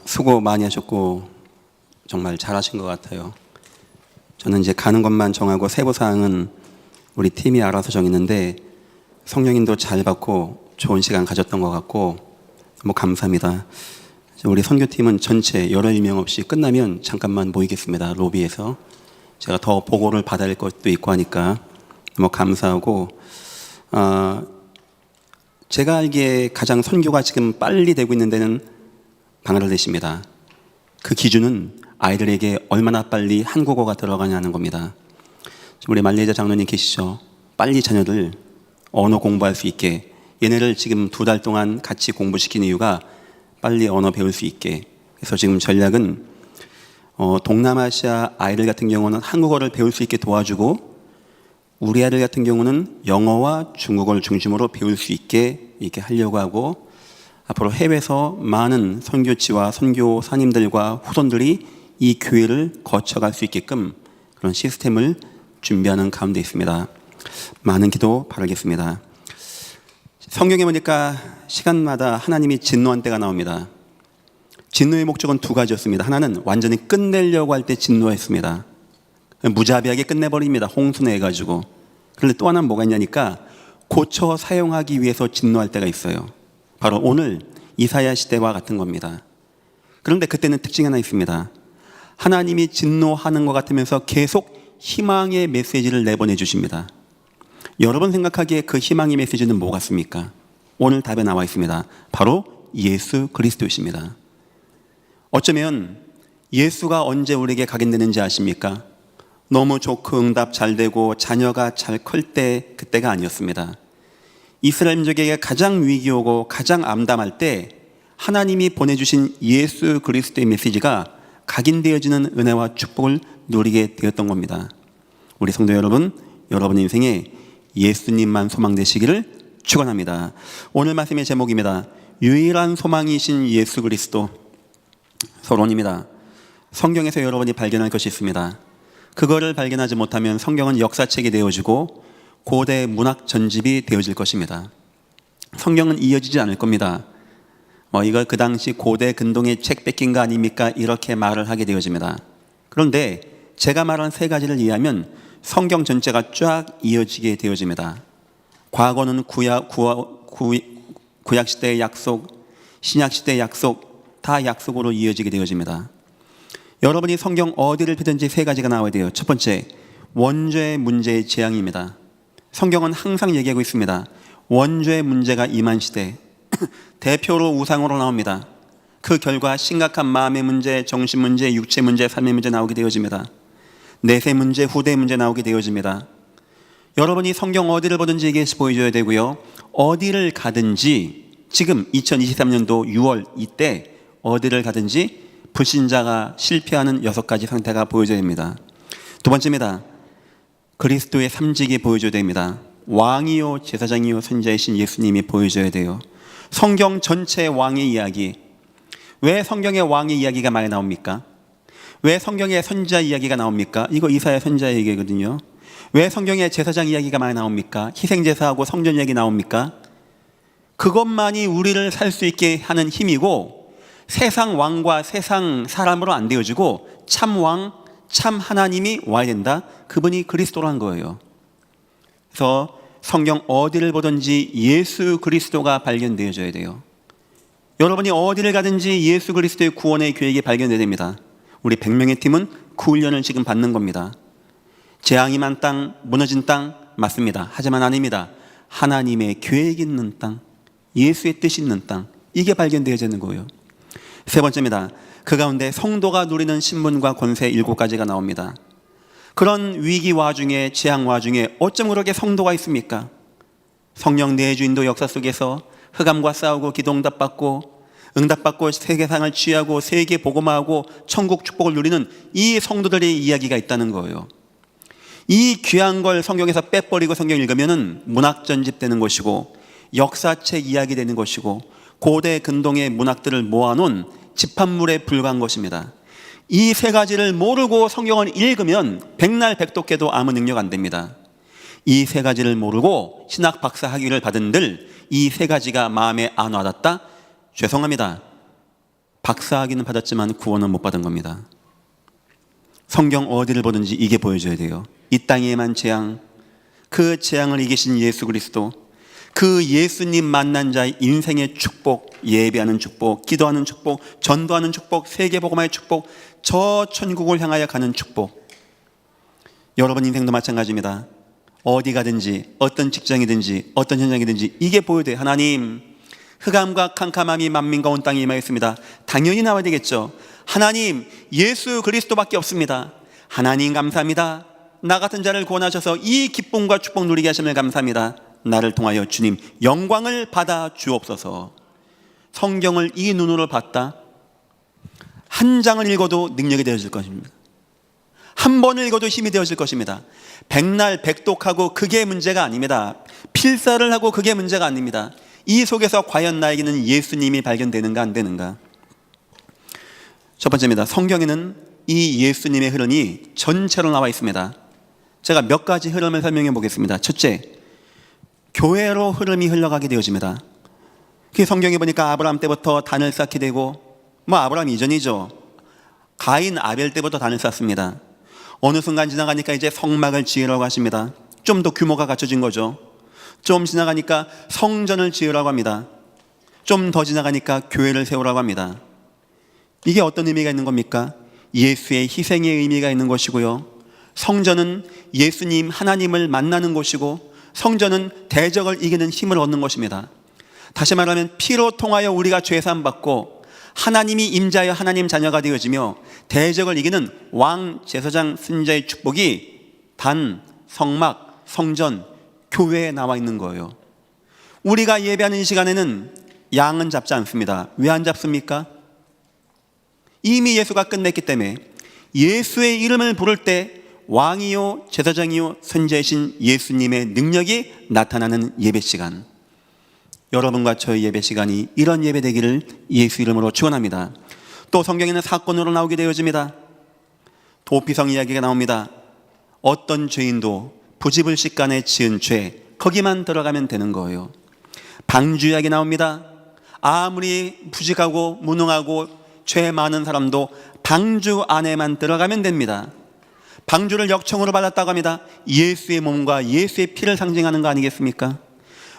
수고 많이 하셨고 정말 잘하신 것 같아요. 저는 이제 가는 것만 정하고 세부 사항은 우리 팀이 알아서 정했는데 성령님도 잘 받고 좋은 시간 가졌던 것 같고 너무 감사합니다. 우리 선교팀은 전체 11명 없이 끝나면 잠깐만 모이겠습니다. 로비에서. 제가 더 보고를 받아야 할 것도 있고 하니까 너무 감사하고 제가 알기에 가장 선교가 지금 빨리 되고 있는 데는 방글라데시입니다. 그 기준은 아이들에게 얼마나 빨리 한국어가 들어가냐는 겁니다. 우리 말레이자 장로님 계시죠? 빨리 자녀들 언어 공부할 수 있게 얘네를 지금 2달 동안 같이 공부시킨 이유가 빨리 언어 배울 수 있게. 그래서 지금 전략은 동남아시아 아이들 같은 경우는 한국어를 배울 수 있게 도와주고 우리 아이들 같은 경우는 영어와 중국어를 중심으로 배울 수 있게 이렇게 하려고 하고 앞으로 해외에서 많은 선교지와 선교사님들과 후손들이 이 교회를 거쳐갈 수 있게끔 그런 시스템을 준비하는 가운데 있습니다. 많은 기도 바라겠습니다. 성경에 보니까 시간마다 하나님이 진노한 때가 나옵니다. 진노의 목적은 2가지였습니다. 하나는 완전히 끝내려고 할 때 진노했습니다. 무자비하게 끝내버립니다. 홍수내가지고. 그런데 또 하나는 뭐가 있냐니까 고쳐 사용하기 위해서 진노할 때가 있어요. 바로 오늘 이사야 시대와 같은 겁니다. 그런데 그때는 특징이 하나 있습니다. 하나님이 진노하는 것 같으면서 계속 희망의 메시지를 내보내 주십니다. 여러분 생각하기에 그 희망의 메시지는 뭐 같습니까? 오늘 답에 나와 있습니다. 바로 예수 그리스도이십니다. 어쩌면 예수가 언제 우리에게 각인되는지 아십니까? 너무 좋고 응답 잘 되고 자녀가 잘 클 때, 그때가 아니었습니다. 이스라엘 민족에게 가장 위기 오고 가장 암담할 때 하나님이 보내주신 예수 그리스도의 메시지가 각인되어지는 은혜와 축복을 누리게 되었던 겁니다. 우리 성도 여러분, 여러분 인생에 예수님만 소망 되시기를 축원합니다. 오늘 말씀의 제목입니다. 유일한 소망이신 예수 그리스도. 서론입니다. 성경에서 여러분이 발견할 것이 있습니다. 그거를 발견하지 못하면 성경은 역사책이 되어지고 고대 문학 전집이 되어질 것입니다. 성경은 이어지지 않을 겁니다. 이거 그 당시 고대 근동의 책 뺏긴 거 아닙니까? 이렇게 말을 하게 되어집니다. 그런데 제가 말한 세 가지를 이해하면 성경 전체가 쫙 이어지게 되어집니다. 과거는 구약 시대의 약속, 신약 시대의 약속, 다 약속으로 이어지게 되어집니다. 여러분이 성경 어디를 펴든지 세 가지가 나와야 돼요. 첫 번째, 원죄의 문제의 재앙입니다. 성경은 항상 얘기하고 있습니다. 원죄의 문제가 임한 시대, 대표로 우상으로 나옵니다. 그 결과 심각한 마음의 문제, 정신 문제, 육체 문제, 삶의 문제 나오게 되어집니다. 내세 문제, 후대 문제 나오게 되어집니다. 여러분이 성경 어디를 보든지 이게 보여줘야 되고요. 어디를 가든지 지금 2023년도 6월 이때 어디를 가든지 불신자가 실패하는 6가지 상태가 보여져야 됩니다. 두 번째입니다. 그리스도의 삼직이 보여줘야 됩니다. 왕이요 제사장이요 선지자이신 예수님이 보여줘야 돼요. 성경 전체 왕의 이야기. 왜 성경에 왕의 이야기가 많이 나옵니까? 왜 성경에 선지자 이야기가 나옵니까? 이거 이사야 선지자 얘기거든요. 왜 성경에 제사장 이야기가 많이 나옵니까? 희생제사하고 성전 이야기 나옵니까? 그것만이 우리를 살 수 있게 하는 힘이고 세상 왕과 세상 사람으로 안 되어지고 참 왕, 참 하나님이 와야 된다. 그분이 그리스도란 거예요. 그래서 성경 어디를 보든지 예수 그리스도가 발견되어져야 돼요. 여러분이 어디를 가든지 예수 그리스도의 구원의 계획이 발견돼야 됩니다. 우리 100명의 팀은 그 훈련을 지금 받는 겁니다. 재앙이 만 땅, 무너진 땅 맞습니다. 하지만 아닙니다. 하나님의 계획 있는 땅, 예수의 뜻 있는 땅, 이게 발견되어지는 거예요. 세 번째입니다. 그 가운데 성도가 누리는 신분과 권세 7가지가 나옵니다. 그런 위기 와중에, 재앙 와중에 어쩜 그렇게 성도가 있습니까? 성령 내주인도 역사 속에서 흑암과 싸우고 기도 응답받고 세계상을 취하고 세계 복음화하고 천국 축복을 누리는 이 성도들의 이야기가 있다는 거예요. 이 귀한 걸 성경에서 빼버리고 성경 읽으면 문학 전집되는 것이고 역사책 이야기 되는 것이고 고대 근동의 문학들을 모아놓은 집합물에 불과한 것입니다. 이 세 가지를 모르고 성경을 읽으면 백날 백독해도 아무 능력 안 됩니다. 이 세 가지를 모르고 신학 박사 학위를 받은들 이 세 가지가 마음에 안 와닿다? 죄송합니다. 박사 학위는 받았지만 구원은 못 받은 겁니다. 성경 어디를 보든지 이게 보여줘야 돼요. 이 땅에만 재앙, 그 재앙을 이기신 예수 그리스도, 그 예수님 만난 자의 인생의 축복, 예배하는 축복, 기도하는 축복, 전도하는 축복, 세계복음화의 축복, 저 천국을 향하여 가는 축복. 여러분 인생도 마찬가지입니다. 어디 가든지 어떤 직장이든지 어떤 현장이든지 이게 보여야 돼요. 하나님, 흑암과 캄캄함이 만민과 온 땅에 임하였습니다. 당연히 나와야 되겠죠. 하나님, 예수 그리스도밖에 없습니다. 하나님 감사합니다. 나 같은 자를 구원하셔서 이 기쁨과 축복 누리게 하심을 감사합니다. 나를 통하여 주님 영광을 받아 주옵소서. 성경을 이 눈으로 봤다. 한 장을 읽어도 능력이 되어질 것입니다. 한 번을 읽어도 힘이 되어질 것입니다. 백날 백독하고 그게 문제가 아닙니다. 필사를 하고 그게 문제가 아닙니다. 이 속에서 과연 나에게는 예수님이 발견되는가 안 되는가. 첫 번째입니다. 성경에는 이 예수님의 흐름이 전체로 나와 있습니다. 제가 몇 가지 흐름을 설명해 보겠습니다. 첫째, 교회로 흐름이 흘러가게 되어집니다. 그 성경에 보니까 아브라함 때부터 단을 쌓게 되고 아브라함 이전이죠. 가인 아벨 때부터 단을 쌓습니다. 어느 순간 지나가니까 이제 성막을 지으라고 하십니다. 좀 더 규모가 갖춰진 거죠. 좀 지나가니까 성전을 지으라고 합니다. 좀 더 지나가니까 교회를 세우라고 합니다. 이게 어떤 의미가 있는 겁니까? 예수의 희생의 의미가 있는 것이고요. 성전은 예수님 하나님을 만나는 곳이고, 성전은 대적을 이기는 힘을 얻는 것입니다. 다시 말하면 피로 통하여 우리가 죄사함 받고 하나님이 임자여 하나님 자녀가 되어지며 대적을 이기는 왕, 제사장, 선지자의 축복이 단, 성막, 성전, 교회에 나와 있는 거예요. 우리가 예배하는 이 시간에는 양은 잡지 않습니다. 왜 안 잡습니까? 이미 예수가 끝냈기 때문에. 예수의 이름을 부를 때 왕이요 제사장이요 선지자이신 예수님의 능력이 나타나는 예배 시간, 여러분과 저의 예배 시간이 이런 예배 되기를 예수 이름으로 축원합니다. 또 성경에는 사건으로 나오게 되어집니다. 도피성 이야기가 나옵니다. 어떤 죄인도 부지불식간에 지은 죄, 거기만 들어가면 되는 거예요. 방주 이야기 나옵니다. 아무리 부직하고 무능하고 죄 많은 사람도 방주 안에만 들어가면 됩니다. 방주를 역청으로 받았다고 합니다. 예수의 몸과 예수의 피를 상징하는 거 아니겠습니까?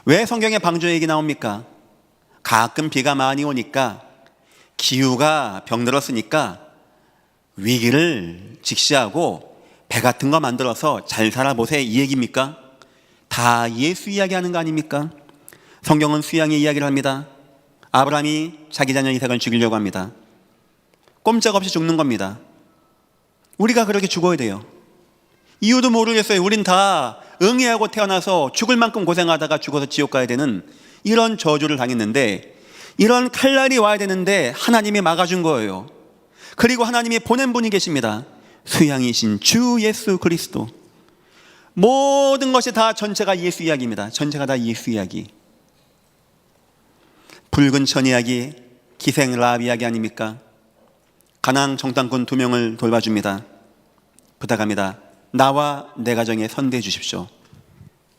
왜 성경에 방주 얘기 나옵니까? 가끔 비가 많이 오니까, 기후가 병들었으니까 위기를 직시하고 배 같은 거 만들어서 잘 살아보세요, 이 얘기입니까? 다 예수 이야기하는 거 아닙니까? 성경은 수양의 이야기를 합니다. 아브라함이 자기 자녀 이삭을 죽이려고 합니다. 꼼짝없이 죽는 겁니다. 우리가 그렇게 죽어야 돼요. 이유도 모르겠어요. 우린 다 응애하고 태어나서 죽을 만큼 고생하다가 죽어서 지옥 가야 되는 이런 저주를 당했는데, 이런 칼날이 와야 되는데 하나님이 막아준 거예요. 그리고 하나님이 보낸 분이 계십니다. 수양이신 주 예수 그리스도. 모든 것이 다 전체가 예수 이야기입니다. 전체가 다 예수 이야기. 붉은 천 이야기, 기생 라합 이야기 아닙니까? 가나안 정탐꾼 2명을 돌봐줍니다. 부탁합니다. 나와 내 가정에 선대해 주십시오.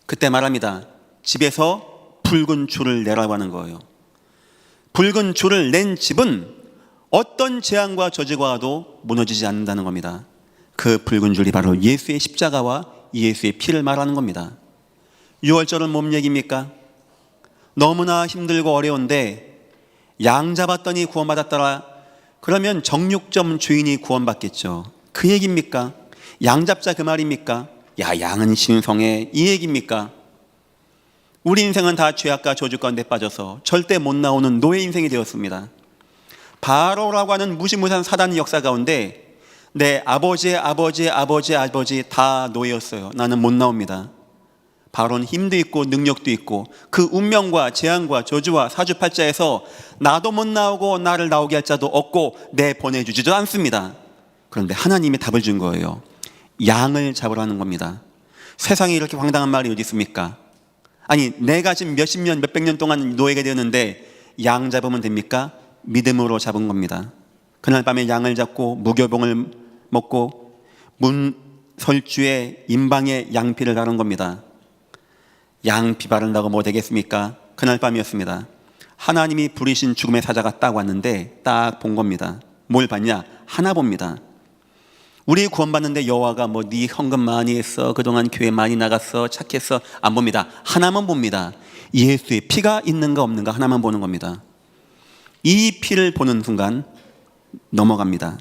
그때 말합니다. 집에서 붉은 줄을 내라고 하는 거예요. 붉은 줄을 낸 집은 어떤 재앙과 저주가 와도 무너지지 않는다는 겁니다. 그 붉은 줄이 바로 예수의 십자가와 예수의 피를 말하는 겁니다. 6월절은 뭔 얘기입니까? 너무나 힘들고 어려운데 양 잡았더니 구원받았더라. 그러면 정육점 주인이 구원받겠죠. 그 얘기입니까? 양 잡자 그 말입니까? 야, 양은 신성해, 이 얘기입니까? 우리 인생은 다 죄악과 저주 가운데 빠져서 절대 못 나오는 노예 인생이 되었습니다. 바로라고 하는 무시무시한 사단의 역사 가운데 내 아버지의 아버지의 아버지의 아버지 다 노예였어요. 나는 못 나옵니다. 바로는 힘도 있고 능력도 있고 그 운명과 재앙과 저주와 사주팔자에서 나도 못 나오고 나를 나오게 할 자도 없고 내보내주지도 않습니다. 그런데 하나님이 답을 준 거예요. 양을 잡으라는 겁니다. 세상에 이렇게 황당한 말이 어디 있습니까? 아니, 내가 지금 몇십 년 몇백 년 동안 노예가 되었는데 양 잡으면 됩니까? 믿음으로 잡은 겁니다. 그날 밤에 양을 잡고 무교봉을 먹고 문설주에 임방에 양피를 바른 겁니다. 양피 바른다고 뭐 되겠습니까? 그날 밤이었습니다. 하나님이 부리신 죽음의 사자가 딱 왔는데 딱 본 겁니다. 뭘 봤냐? 하나 봅니다. 우리 구원받는데 여호와가 뭐 네 헌금 많이 했어, 그동안 교회 많이 나갔어, 착했어, 안 봅니다. 하나만 봅니다. 예수의 피가 있는가 없는가 하나만 보는 겁니다. 이 피를 보는 순간 넘어갑니다.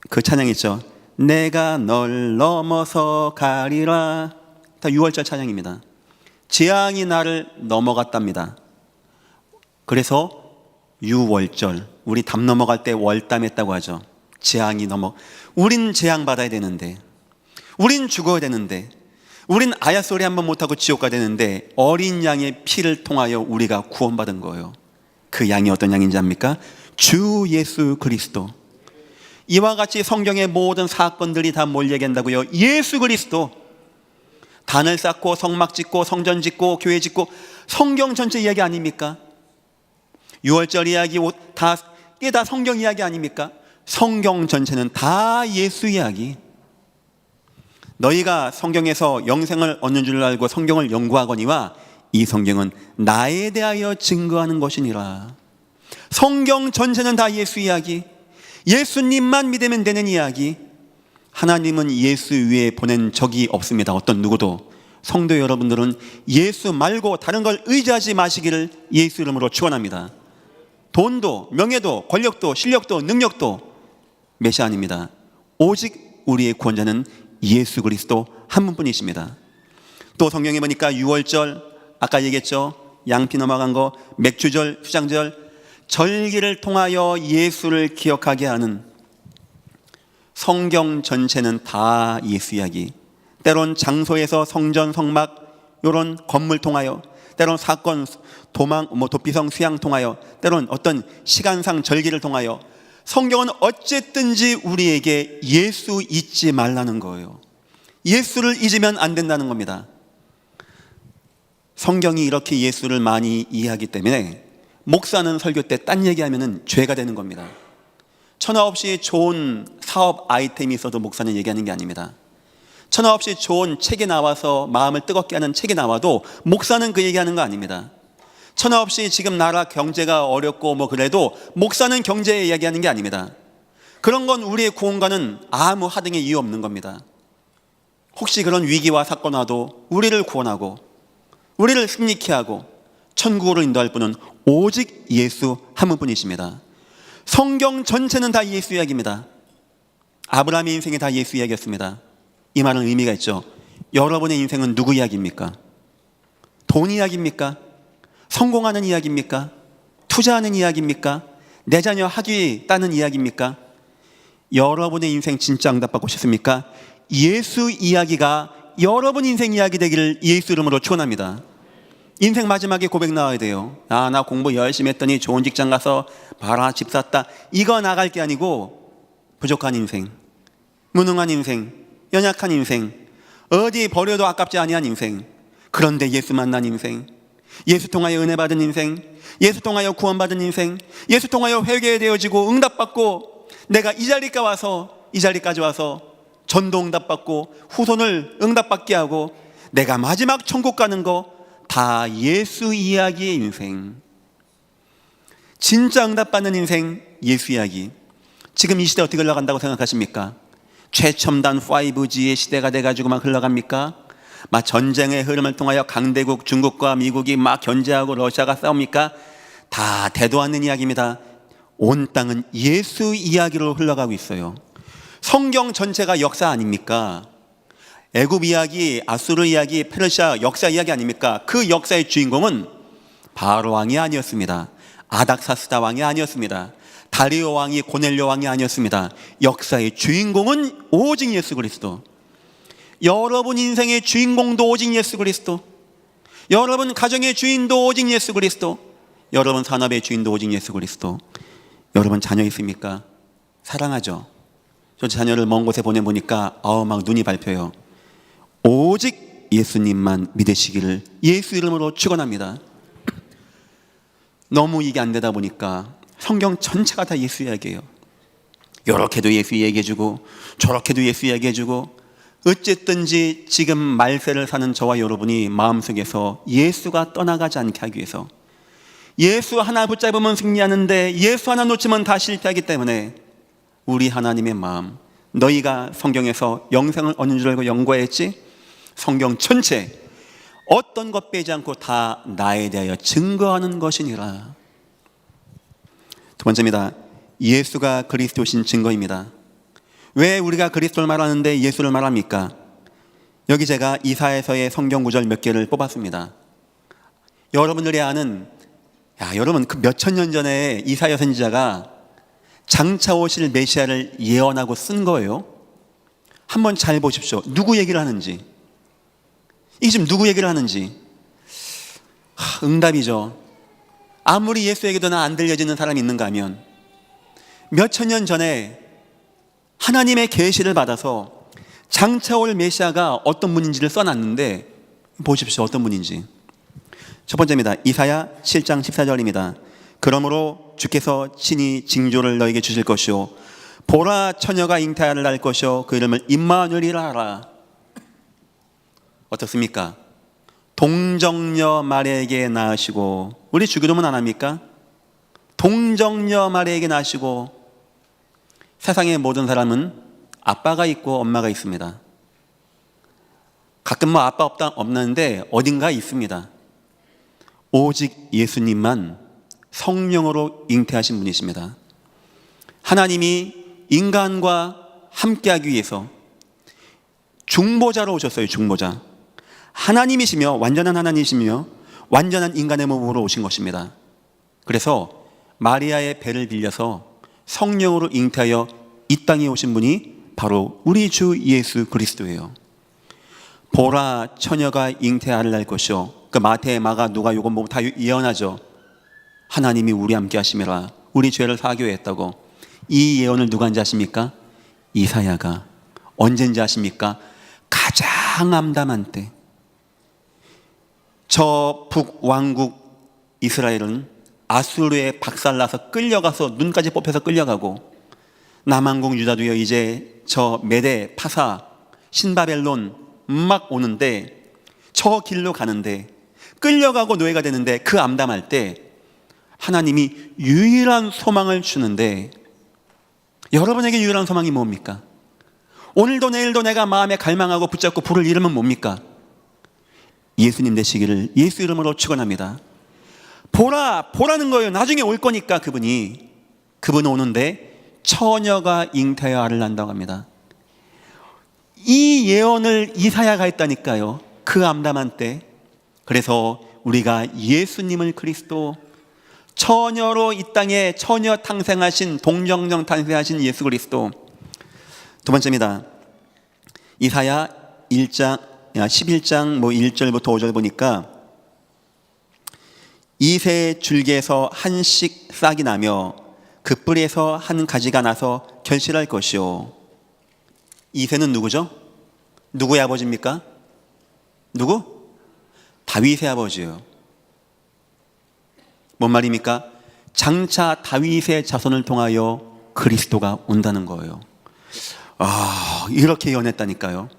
그 찬양 있죠. 내가 널 넘어서 가리라. 다 6월절 찬양입니다. 재앙이 나를 넘어갔답니다. 그래서 6월절, 우리 담 넘어갈 때 월담했다고 하죠. 재앙이 우린 재앙 받아야 되는데, 우린 죽어야 되는데, 우린 아야 소리 한번 못하고 지옥 가야 되는데 어린 양의 피를 통하여 우리가 구원받은 거예요. 그 양이 어떤 양인지 압니까? 주 예수 그리스도. 이와 같이 성경의 모든 사건들이 다 뭘 얘기한다고요? 예수 그리스도. 단을 쌓고 성막 짓고 성전 짓고 교회 짓고 성경 전체 이야기 아닙니까? 6월절 이야기 이게 다 성경 이야기 아닙니까? 성경 전체는 다 예수 이야기. 너희가 성경에서 영생을 얻는 줄 알고 성경을 연구하거니와 이 성경은 나에 대하여 증거하는 것이니라. 성경 전체는 다 예수 이야기. 예수님만 믿으면 되는 이야기. 하나님은 예수 위에 보낸 적이 없습니다. 어떤 누구도. 성도 여러분들은 예수 말고 다른 걸 의지하지 마시기를 예수 이름으로 축원합니다. 돈도 명예도 권력도 실력도 능력도 메시아 아닙니다. 오직 우리의 구원자는 예수 그리스도 한 분뿐이십니다. 또 성경에 보니까 6월절, 아까 얘기했죠, 양피 넘어간 거, 맥주절, 수장절, 절기를 통하여 예수를 기억하게 하는 성경 전체는 다 예수 이야기. 때론 장소에서 성전, 성막 이런 건물 통하여, 때론 사건, 도망, 도피성 수양 통하여, 때론 어떤 시간상 절기를 통하여, 성경은 어쨌든지 우리에게 예수 잊지 말라는 거예요. 예수를 잊으면 안 된다는 겁니다. 성경이 이렇게 예수를 많이 이해하기 때문에 목사는 설교 때 딴 얘기하면 죄가 되는 겁니다. 천하 없이 좋은 사업 아이템이 있어도 목사는 얘기하는 게 아닙니다. 천하 없이 좋은 책이 나와서 마음을 뜨겁게 하는 책이 나와도 목사는 그 얘기하는 거 아닙니다. 천하 없이 지금 나라 경제가 어렵고 그래도 목사는 경제 이야기하는 게 아닙니다. 그런 건 우리의 구원과는 아무 하등의 이유 없는 겁니다. 혹시 그런 위기와 사건 와도 우리를 구원하고 우리를 승리케 하고 천국으로 인도할 분은 오직 예수 한 분뿐이십니다. 성경 전체는 다 예수 이야기입니다. 아브라함의 인생이 다 예수 이야기였습니다. 이 말은 의미가 있죠. 여러분의 인생은 누구 이야기입니까? 돈 이야기입니까? 성공하는 이야기입니까? 투자하는 이야기입니까? 내 자녀 학위 따는 이야기입니까? 여러분의 인생 진짜 응답받고 싶습니까? 예수 이야기가 여러분 인생 이야기 되기를 예수 이름으로 축원합니다. 인생 마지막에 고백 나와야 돼요. 나 공부 열심히 했더니 좋은 직장 가서 봐라 집 샀다. 이거 나갈 게 아니고 부족한 인생, 무능한 인생, 연약한 인생, 어디 버려도 아깝지 아니한 인생, 그런데 예수 만난 인생, 예수 통하여 은혜 받은 인생, 예수 통하여 구원받은 인생, 예수 통하여 회개되어지고 응답받고 내가 이 자리까지 와서 전도 응답받고 후손을 응답받게 하고 내가 마지막 천국 가는 거 다 예수 이야기의 인생. 진짜 응답받는 인생 예수 이야기. 지금 이 시대 어떻게 흘러간다고 생각하십니까? 최첨단 5G의 시대가 돼가지고 막 흘러갑니까? 막 전쟁의 흐름을 통하여 강대국 중국과 미국이 막 견제하고 러시아가 싸웁니까? 다 되도 않는 이야기입니다. 온 땅은 예수 이야기로 흘러가고 있어요. 성경 전체가 역사 아닙니까? 애굽 이야기, 아수르 이야기, 페르시아 역사 이야기 아닙니까? 그 역사의 주인공은 바로 왕이 아니었습니다. 아닥사스다 왕이 아니었습니다. 다리오 왕이 고넬료 왕이 아니었습니다. 역사의 주인공은 오직 예수 그리스도. 여러분 인생의 주인공도 오직 예수 그리스도. 여러분 가정의 주인도 오직 예수 그리스도. 여러분 산업의 주인도 오직 예수 그리스도. 여러분 자녀 있습니까? 사랑하죠. 저 자녀를 먼 곳에 보내보니까 막 눈이 밟혀요. 오직 예수님만 믿으시기를 예수 이름으로 축원합니다. 너무 이게 안 되다 보니까 성경 전체가 다 예수 이야기예요. 이렇게도 예수 이야기해주고 저렇게도 예수 이야기해주고, 어쨌든지 지금 말세를 사는 저와 여러분이 마음속에서 예수가 떠나가지 않게 하기 위해서, 예수 하나 붙잡으면 승리하는데 예수 하나 놓치면 다 실패하기 때문에 우리 하나님의 마음, 너희가 성경에서 영생을 얻는 줄 알고 연구했지? 성경 전체 어떤 것 빼지 않고 다 나에 대하여 증거하는 것이니라. 두 번째입니다. 예수가 그리스도신 증거입니다. 왜 우리가 그리스도를 말하는데 예수를 말합니까? 여기 제가 이사야서의 성경 구절 몇 개를 뽑았습니다. 여러분들이 아는, 여러분 그 몇천 년 전에 이사야 선지자가 장차 오실 메시아를 예언하고 쓴 거예요. 한번 잘 보십시오. 누구 얘기를 하는지. 이게 지금 누구 얘기를 하는지. 응답이죠. 아무리 예수 얘기도 안 들려지는 사람이 있는가 하면, 몇천 년 전에 하나님의 계시를 받아서 장차 올 메시아가 어떤 분인지를 써놨는데 보십시오. 어떤 분인지. 첫 번째입니다. 이사야 7장 14절입니다. 그러므로 주께서 친히 징조를 너에게 주실 것이요 보라 처녀가 잉태하를 낳을 것이요 그 이름을 임마누엘이라 하라. 어떻습니까? 동정녀 마리아에게 낳으시고, 우리 주기도문 안 합니까? 동정녀 마리아에게 낳으시고 세상의 모든 사람은 아빠가 있고 엄마가 있습니다. 가끔 뭐 아빠 없는데 어딘가 있습니다. 오직 예수님만 성령으로 잉태하신 분이십니다. 하나님이 인간과 함께하기 위해서 중보자로 오셨어요. 중보자. 하나님이시며 완전한 하나님이시며 완전한 인간의 몸으로 오신 것입니다. 그래서 마리아의 배를 빌려서 성령으로 잉태하여 이 땅에 오신 분이 바로 우리 주 예수 그리스도예요. 보라 처녀가 잉태하리라 할 것이요. 그 마태, 마가, 누가 요건 뭐 다 예언하죠. 하나님이 우리 함께 하심이라 우리 죄를 사하게 했다고. 이 예언을 누가 한지 아십니까? 이사야가. 언젠지 아십니까? 가장 암담한 때. 저 북왕국 이스라엘은 아수르에 박살나서 끌려가서 눈까지 뽑혀서 끌려가고, 남왕국 유다도요 이제 저 메대, 파사, 신바벨론 막 오는데, 저 길로 가는데 끌려가고 노예가 되는데, 그 암담할 때 하나님이 유일한 소망을 주는데, 여러분에게 유일한 소망이 뭡니까? 오늘도 내일도 내가 마음에 갈망하고 붙잡고 부를 이름은 뭡니까? 예수님 되시기를 예수 이름으로 축원합니다. 보라는 거예요. 나중에 올 거니까. 그분 오는데 처녀가 잉태하여 알을 낳는다고 합니다. 이 예언을 이사야가 했다니까요. 그 암담한 때. 그래서 우리가 예수님을 그리스도, 처녀로 이 땅에 처녀 탄생하신, 동정령 탄생하신 예수 그리스도. 두 번째입니다. 이사야 11장 1절부터 5절 보니까, 이새 줄기에서 한씩 싹이 나며 그 뿌리에서 한 가지가 나서 결실할 것이요. 이새는 누구죠? 누구의 아버지입니까? 누구? 다윗의 아버지요. 뭔 말입니까? 장차 다윗의 자손을 통하여 그리스도가 온다는 거예요. 이렇게 예언했다니까요.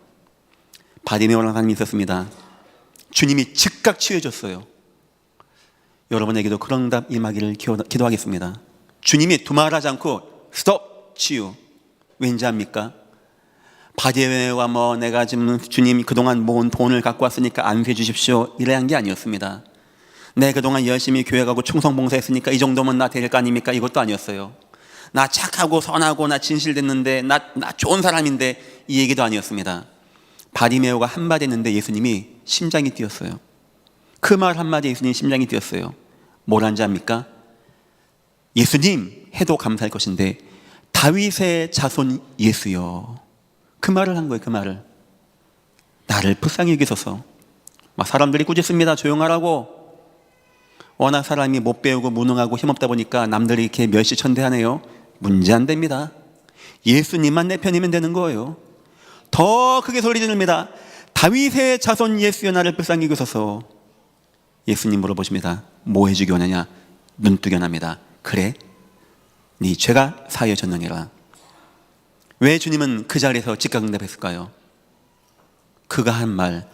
바디메오라는 사람이 있었습니다. 주님이 즉각 치유해줬어요. 여러분에게도 그런 응답 임하기를 기도하겠습니다. 주님이 두말하지 않고 스톱, 치유. 왠지 압니까? 바디메오가 내가 지금 주님 그동안 모은 돈을 갖고 왔으니까 안수해 주십시오 이래 한 게 아니었습니다. 내 그동안 열심히 교회 가고 충성 봉사했으니까 이 정도면 나 될 거 아닙니까? 이것도 아니었어요. 나 착하고 선하고 나 진실됐는데 나 좋은 사람인데, 이 얘기도 아니었습니다. 바디메오가 한마디 했는데 예수님이 심장이 뛰었어요. 그 말 한마디에 예수님 심장이 뛰었어요. 뭐란지 압니까? 예수님 해도 감사할 것인데 다윗의 자손 예수여. 그 말을 한 거예요. 그 말을. 나를 불쌍히 여기소서. 막 사람들이 꾸짖습니다. 조용하라고. 워낙 사람이 못 배우고 무능하고 힘없다 보니까 남들이 이렇게 멸시천대하네요. 문제 안 됩니다. 예수님만 내 편이면 되는 거예요. 더 크게 소리 지릅니다. 다윗의 자손 예수여 나를 불쌍히 여기소서. 예수님 물어보십니다. 뭐 해주기 원하냐? 눈뜨겨납니다. 그래? 네 죄가 사해졌느니라. 왜 주님은 그 자리에서 즉각 응답했을까요? 그가 한 말,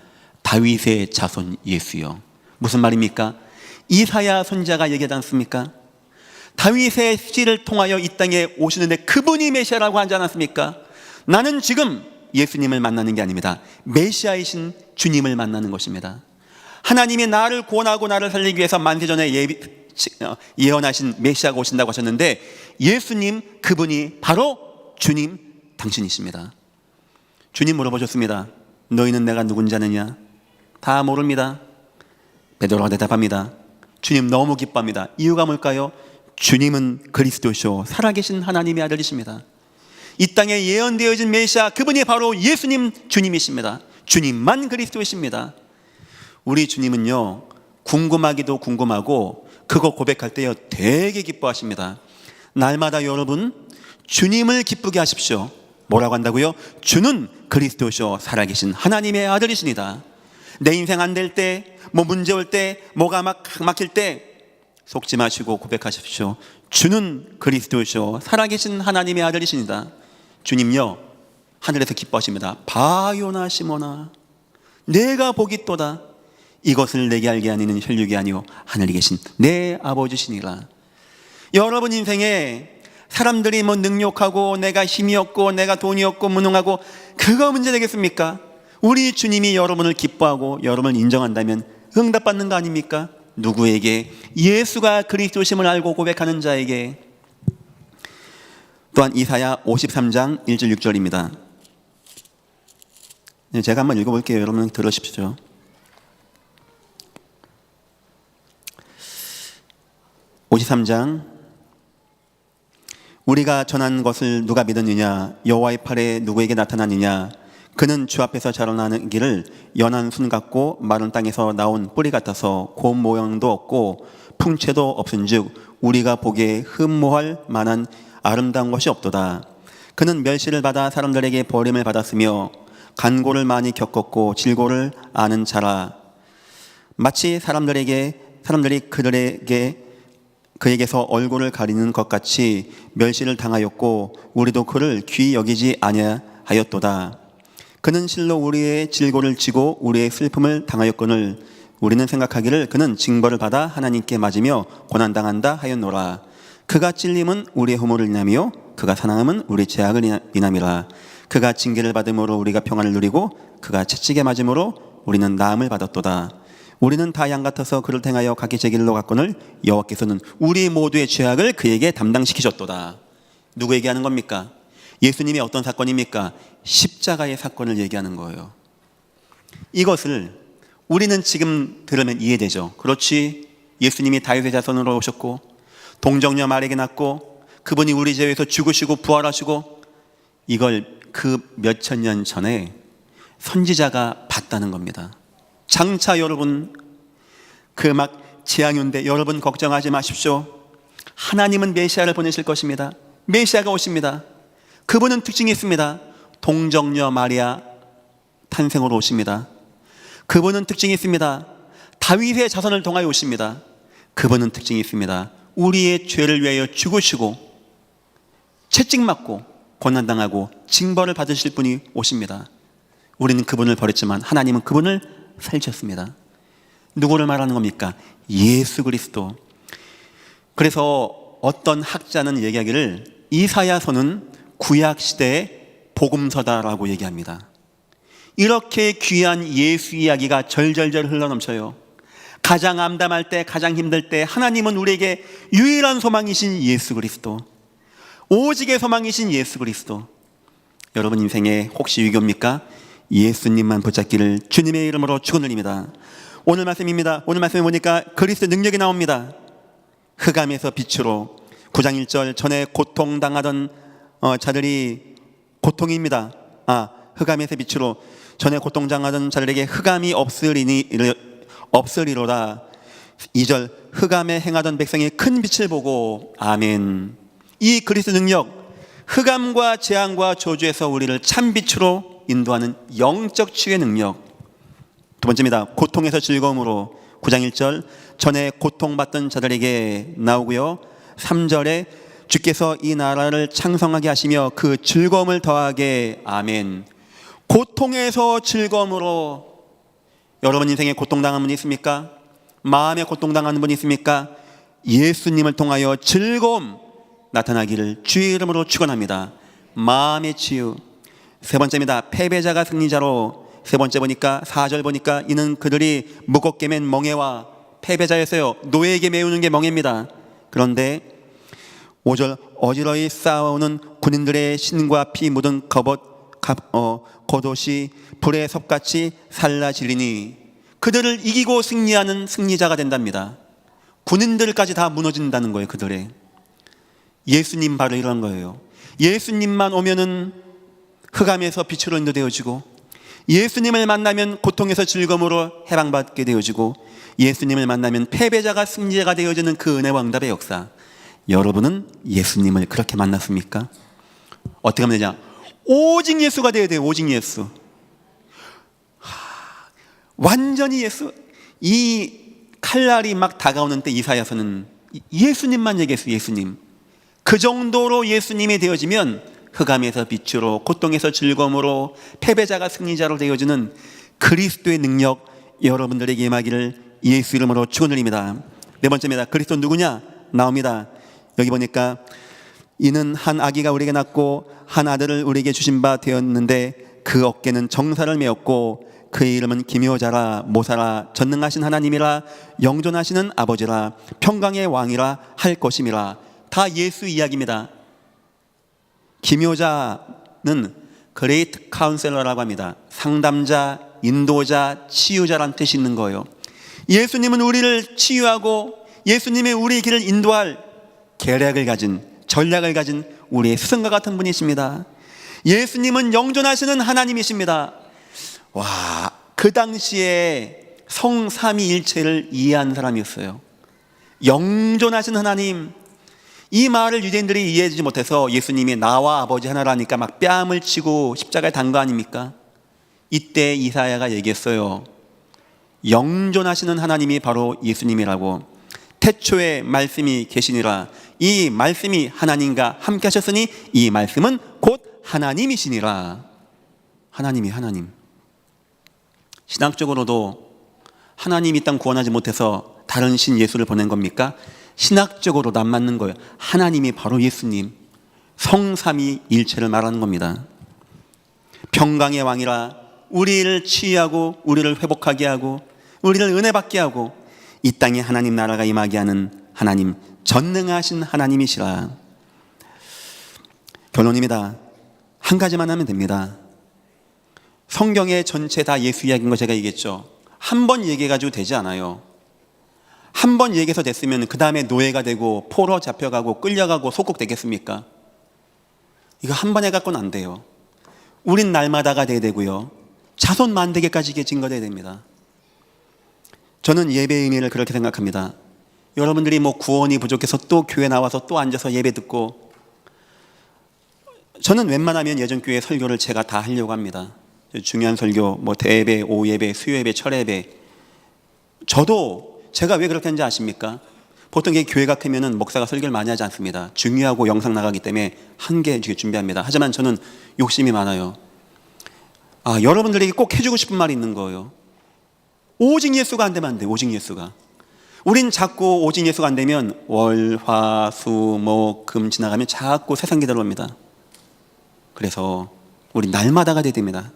다윗의 자손 예수여. 무슨 말입니까? 이사야 선지자가 얘기하지 않습니까? 다윗의 씨를 통하여 이 땅에 오시는데 그분이 메시아라고 하지 않았습니까? 나는 지금 예수님을 만나는 게 아닙니다. 메시아이신 주님을 만나는 것입니다. 하나님이 나를 구원하고 나를 살리기 위해서 만세전에 예언하신 메시아가 오신다고 하셨는데, 예수님 그분이 바로 주님 당신이십니다. 주님 물어보셨습니다. 너희는 내가 누군지 아느냐? 다 모릅니다. 베드로가 대답합니다. 주님 너무 기뻐합니다. 이유가 뭘까요? 주님은 그리스도시오 살아계신 하나님의 아들이십니다. 이 땅에 예언되어진 메시아, 그분이 바로 예수님 주님이십니다. 주님만 그리스도이십니다. 우리 주님은요, 궁금하기도 궁금하고 그거 고백할 때요 되게 기뻐하십니다. 날마다 여러분 주님을 기쁘게 하십시오. 뭐라고 한다고요? 주는 그리스도시오 살아계신 하나님의 아들이십니다. 내 인생 안 될 때, 뭐 문제 올 때, 뭐가 막힐 때 속지 마시고 고백하십시오. 주는 그리스도시오 살아계신 하나님의 아들이십니다. 주님요 하늘에서 기뻐하십니다. 바요나 시모나 내가 복이 또다. 이것을 내게 알게 하니는 혈육이 아니요 하늘에 계신 내 아버지시니라. 여러분 인생에 사람들이 뭐 능욕하고 내가 힘이 없고 내가 돈이 없고 무능하고 그거 문제 되겠습니까? 우리 주님이 여러분을 기뻐하고 여러분을 인정한다면 응답받는 거 아닙니까? 누구에게? 예수가 그리스도심을 알고 고백하는 자에게. 또한 이사야 53장 1절 6절입니다. 제가 한번 읽어볼게요. 여러분 들으십시오. (53장) 우리가 전한 것을 누가 믿었느냐? 여호와의 팔에 누구에게 나타나느냐? 그는 주 앞에서 자라나는 길을 연한 순 같고 마른 땅에서 나온 뿌리 같아서 고운 모양도 없고 풍채도 없은즉 우리가 보기에 흠모할 만한 아름다운 것이 없도다. 그는 멸시를 받아 사람들에게 버림을 받았으며 간고를 많이 겪었고 질고를 아는 자라. 마치 사람들이 그에게서 얼굴을 가리는 것 같이 멸시를 당하였고 우리도 그를 귀히 여기지 아니하였도다. 그는 실로 우리의 질고를 지고 우리의 슬픔을 당하였거늘 우리는 생각하기를 그는 징벌을 받아 하나님께 맞으며 고난당한다 하였노라. 그가 찔림은 우리의 허물을 인하며 그가 사랑함은 우리의 죄악을 인함이라. 그가 징계를 받음으로 우리가 평안을 누리고 그가 채찍에 맞음으로 우리는 나음을 받았도다. 우리는 다 양 같아서 그를 행하여 각기 제 길로 갔거늘 여호와께서는 우리 모두의 죄악을 그에게 담당시키셨도다. 누구 얘기하는 겁니까? 예수님의 어떤 사건입니까? 십자가의 사건을 얘기하는 거예요. 이것을 우리는 지금 들으면 이해되죠. 그렇지, 예수님이 다윗의 자손으로 오셨고 동정녀 마리아에게 낳고 그분이 우리 죄에서 죽으시고 부활하시고, 이걸 그 몇천 년 전에 선지자가 봤다는 겁니다. 장차 여러분 그 막 재앙인데 여러분 걱정하지 마십시오. 하나님은 메시아를 보내실 것입니다. 메시아가 오십니다. 그분은 특징이 있습니다. 동정녀 마리아 탄생으로 오십니다. 그분은 특징이 있습니다. 다윗의 자손을 통하여 오십니다. 그분은 특징이 있습니다. 우리의 죄를 위하여 죽으시고 채찍 맞고 고난당하고 징벌을 받으실 분이 오십니다. 우리는 그분을 버렸지만 하나님은 그분을 살리셨습니다. 누구를 말하는 겁니까? 예수 그리스도. 그래서 어떤 학자는 얘기하기를 이사야서는 구약시대의 복음서다라고 얘기합니다. 이렇게 귀한 예수 이야기가 절절절 흘러넘쳐요. 가장 암담할 때, 가장 힘들 때 하나님은 우리에게 유일한 소망이신 예수 그리스도, 오직의 소망이신 예수 그리스도. 여러분 인생에 혹시 위기입니까? 예수님만 붙잡기를 주님의 이름으로 축원드립니다. 오늘 말씀입니다. 오늘 말씀에 보니까 그리스도 능력이 나옵니다. 흑암에서 빛으로 9장 1절 전에 고통당하던 자들이 고통입니다. 흑암에서 빛으로 전에 고통당하던 자들에게 흑암이 없으리로다. 2절 흑암에 행하던 백성이 큰 빛을 보고 아멘. 이 그리스도 능력, 흑암과 재앙과 저주에서 우리를 참빛으로 인도하는 영적 치유의 능력. 두 번째입니다. 고통에서 즐거움으로 9장 1절 전에 고통받던 자들에게 나오고요. 3절에 주께서 이 나라를 창성하게 하시며 그 즐거움을 더하게 아멘. 고통에서 즐거움으로. 여러분 인생에 고통당한 분이 있습니까? 마음에 고통당하는 분이 있습니까? 예수님을 통하여 즐거움 나타나기를 주의 이름으로 축원합니다. 마음의 치유. 세 번째입니다. 패배자가 승리자로. 세 번째 보니까 4절 보니까 이는 그들이 무겁게 맨 멍에와 패배자였어요. 노예에게 메우는 게 멍에입니다. 그런데 5절 어지러이 싸우는 군인들의 신과 피 묻은 겉옷이 불의 섭같이 살라지리니 그들을 이기고 승리하는 승리자가 된답니다. 군인들까지 다 무너진다는 거예요. 그들의. 예수님 바로 이런 거예요. 예수님만 오면은 흑암에서 빛으로 인도되어지고, 예수님을 만나면 고통에서 즐거움으로 해방받게 되어지고, 예수님을 만나면 패배자가 승리자가 되어지는 그 은혜와 응답의 역사. 여러분은 예수님을 그렇게 만났습니까? 어떻게 하면 되냐? 오직 예수가 되어야 돼요. 오직 예수. 완전히 예수. 이 칼날이 막 다가오는 때 이사야서는 예수님만 얘기했어요. 예수님. 그 정도로 예수님이 되어지면 흑암에서 빛으로, 고통에서 즐거움으로, 패배자가 승리자로 되어지는 그리스도의 능력 여러분들에게 임하기를 예수 이름으로 축원드립니다. 네 번째입니다. 그리스도 누구냐? 나옵니다. 여기 보니까 이는 한 아기가 우리에게 낳고 한 아들을 우리에게 주신 바 되었는데 그 어깨는 정사를 메었고 그의 이름은 기묘자라 모사라 전능하신 하나님이라 영존하시는 아버지라 평강의 왕이라 할 것임이라. 다 예수 이야기입니다. 기묘자는 그레이트 카운셀러라고 합니다. 상담자, 인도자, 치유자란 뜻이 있는 거예요. 예수님은 우리를 치유하고 예수님의 우리의 길을 인도할 계략을 가진, 전략을 가진 우리의 스승과 같은 분이십니다. 예수님은 영존하시는 하나님이십니다. 와, 그 당시에 성삼위일체를 이해한 사람이었어요. 영존하신 하나님. 이 말을 유대인들이 이해하지 못해서 예수님이 나와 아버지 하나라니까 막 뺨을 치고 십자가에 단 거 아닙니까? 이때 이사야가 얘기했어요. 영존하시는 하나님이 바로 예수님이라고. 태초에 말씀이 계시니라. 이 말씀이 하나님과 함께 하셨으니 이 말씀은 곧 하나님이시니라. 하나님이 하나님. 신학적으로도 하나님이 이 땅 구원하지 못해서 다른 신 예수를 보낸 겁니까? 신학적으로도 안 맞는 거예요. 하나님이 바로 예수님, 성삼위일체를 말하는 겁니다. 평강의 왕이라 우리를 치유하고 우리를 회복하게 하고 우리를 은혜 받게 하고 이 땅에 하나님 나라가 임하게 하는 하나님, 전능하신 하나님이시라. 결론입니다. 한 가지만 하면 됩니다. 성경의 전체 다 예수 이야기인 거 제가 얘기했죠. 한 번 얘기해가지고 되지 않아요. 한 번 얘기해서 됐으면 그 다음에 노예가 되고 포로 잡혀가고 끌려가고 속국되겠습니까? 이거 한 번 해갖고는 안 돼요. 우린 날마다가 돼야 되고요. 자손 만대기까지 이게 증거돼야 됩니다. 저는 예배의 의미를 그렇게 생각합니다. 여러분들이 뭐 구원이 부족해서 또 교회 나와서 또 앉아서 예배 듣고, 저는 웬만하면 예전 교회 설교를 제가 다 하려고 합니다. 중요한 설교, 뭐 대예배, 오예배, 수요예배, 철예배. 저도 제가 왜 그렇게 하는지 아십니까? 보통 교회가 크면은 목사가 설교를 많이 하지 않습니다. 중요하고 영상 나가기 때문에 한 개 준비합니다. 하지만 저는 욕심이 많아요. 여러분들에게 꼭 해주고 싶은 말이 있는 거예요. 오직 예수가 안 되면 안 돼. 오직 예수가. 우린 자꾸 오직 예수가 안 되면 월, 화, 수, 목, 금 지나가면 자꾸 세상 기대로 옵니다. 그래서 우리 날마다가 돼야 됩니다.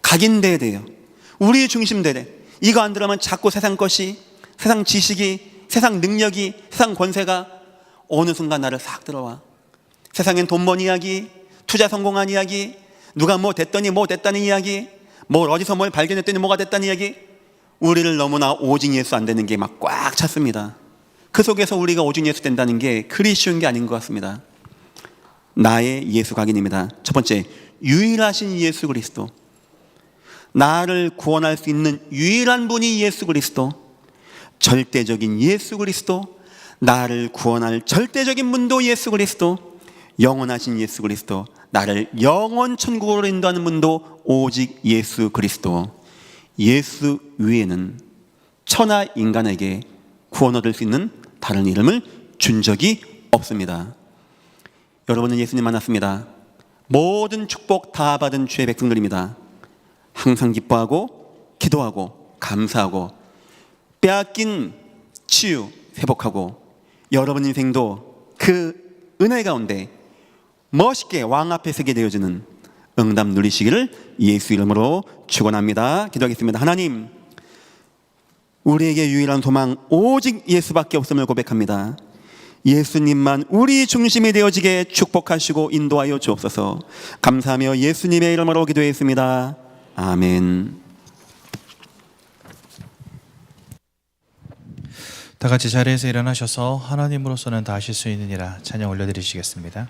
각인돼야 돼요. 우리의 중심 돼야 돼. 이거 안 들어가면 자꾸 세상 것이, 세상 지식이, 세상 능력이, 세상 권세가 어느 순간 나를 싹 들어와. 세상엔 돈 번 이야기, 투자 성공한 이야기, 누가 뭐 됐더니 뭐 됐다는 이야기, 뭘 어디서 뭘 발견했더니 뭐가 됐다는 이야기. 우리를 너무나 오직 예수 안 되는 게 막 꽉 찼습니다. 그 속에서 우리가 오직 예수 된다는 게 그리 쉬운 게 아닌 것 같습니다. 나의 예수 각인입니다. 첫 번째, 유일하신 예수 그리스도. 나를 구원할 수 있는 유일한 분이 예수 그리스도. 절대적인 예수 그리스도. 나를 구원할 절대적인 분도 예수 그리스도. 영원하신 예수 그리스도. 나를 영원 천국으로 인도하는 분도 오직 예수 그리스도. 예수 위에는 천하 인간에게 구원 얻을 수 있는 다른 이름을 준 적이 없습니다. 여러분은 예수님 만났습니다. 모든 축복 다 받은 주의 백성들입니다. 항상 기뻐하고 기도하고 감사하고 빼앗긴 치유 회복하고 여러분 인생도 그 은혜 가운데 멋있게 왕 앞에 서게 되어지는 응답 누리시기를 예수 이름으로 축원합니다. 기도하겠습니다. 하나님, 우리에게 유일한 소망 오직 예수밖에 없음을 고백합니다. 예수님만 우리 중심이 되어지게 축복하시고 인도하여 주옵소서. 감사하며 예수님의 이름으로 기도했습니다. 아멘. 다 같이 자리에서 일어나셔서 하나님으로서는 다 하실 수 있느니라 찬양 올려드리시겠습니다.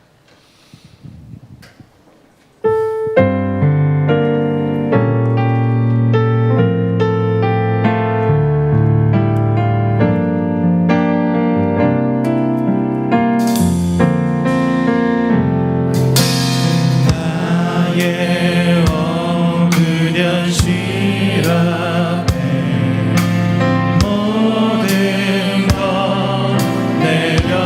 모든 것 내려놓고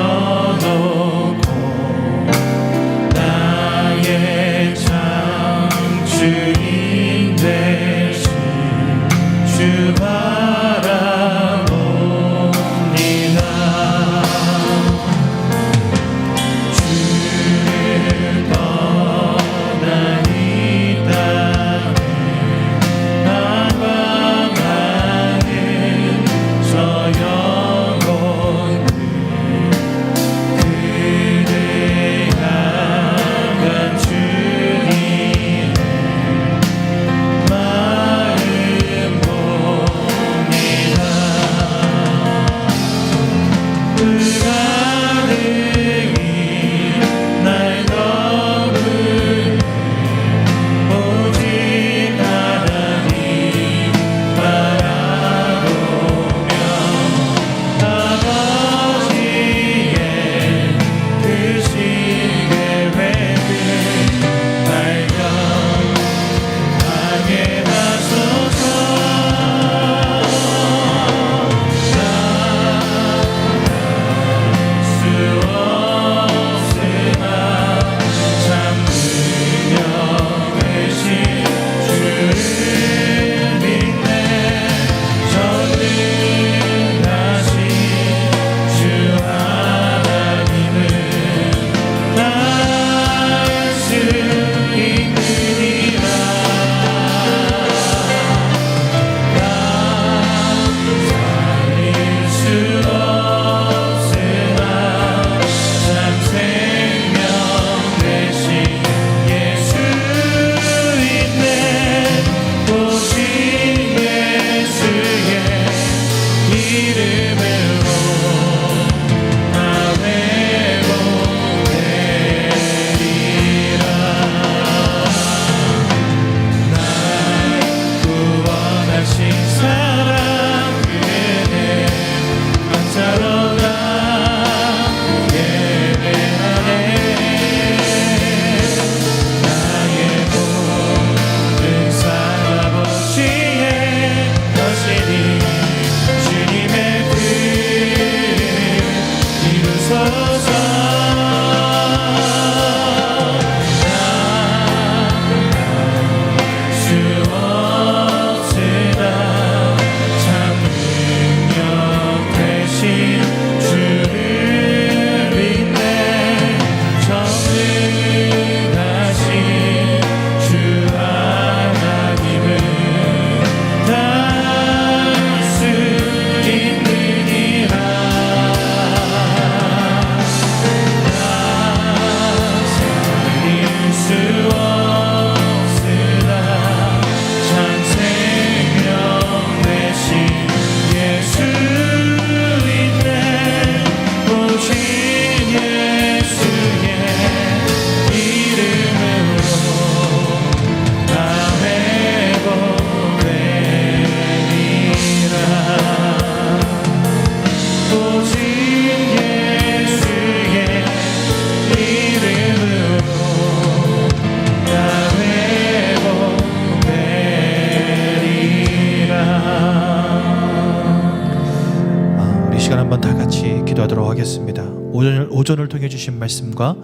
기도하도록 하겠습니다. 오전을 통해 주신 말씀과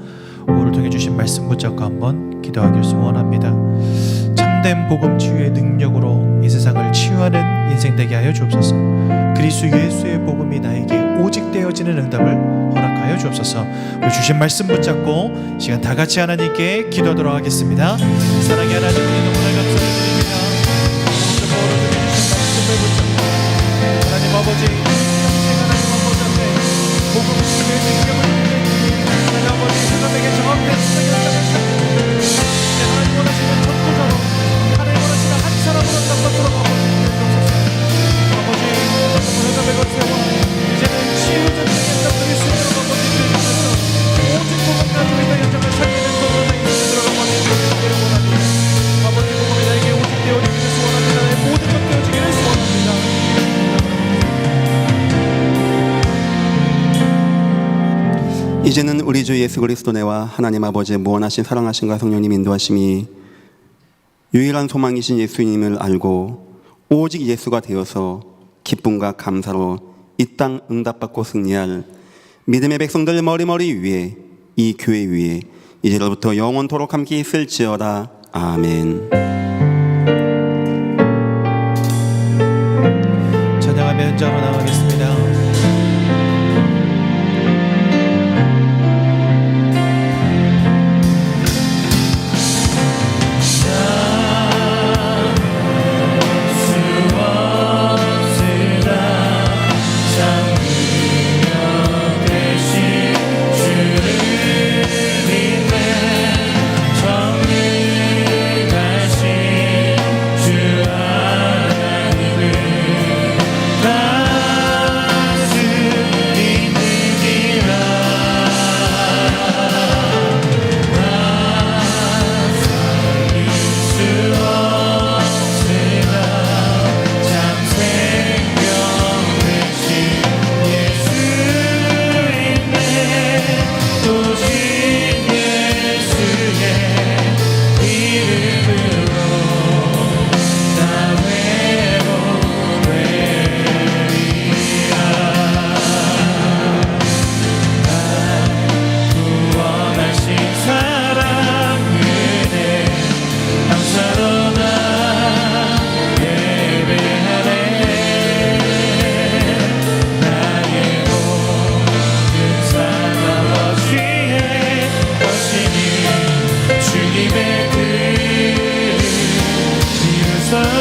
오후를 통해 주신 말씀 붙잡고 한번 기도하기를 소원합니다. 참된 복음 치유의 능력으로 이 세상을 치유하는 인생 되게 하여 주옵소서. 그리스도 예수의 복음이 나에게 오직 되어지는 응답을 허락하여 주옵소서. 우리 주신 말씀 붙잡고 시간 다 같이 하나님께 기도하도록 하겠습니다. 사랑의 하나님, 우리 너무나 감사드립니다. 오늘 주신 말씀을 붙잡고 하나님 아버지, 영생 하나님 아버지 앞에 복음 치유의 능력을 드립니다. 하나님 아버지, 사람에게 정확한 수상의 응답을 찾는 하나님 원하시는 전도자로, 하나님 원하시는 한 사람으로 남받도록 아버지 주옵소서. 아버지, 응답의 것으로 이제는 치유 전쟁에 응답드릴 수 있는 아버지 주옵소서. 오직 복음 가지고 있는 현장을 살리는 도전자 인생으로 아버지 주옵소서. 원합니다. 아버지, 복음이 나에게 오직 되어지기를 소원합니다. 나의 모든 것 되어지기를 소원합니다. 이제는 우리 주 예수 그리스도 내와 하나님 아버지의 무한하신 사랑하심과 성령님 인도하심이 유일한 소망이신 예수님을 알고 오직 예수가 되어서 기쁨과 감사로 이 땅 응답받고 승리할 믿음의 백성들 머리머리 위에, 이 교회 위에 이제로부터 영원토록 함께 있을지어다. 아멘. 찬양하며 현장으로 나가겠습니다. 주님의 그 비로소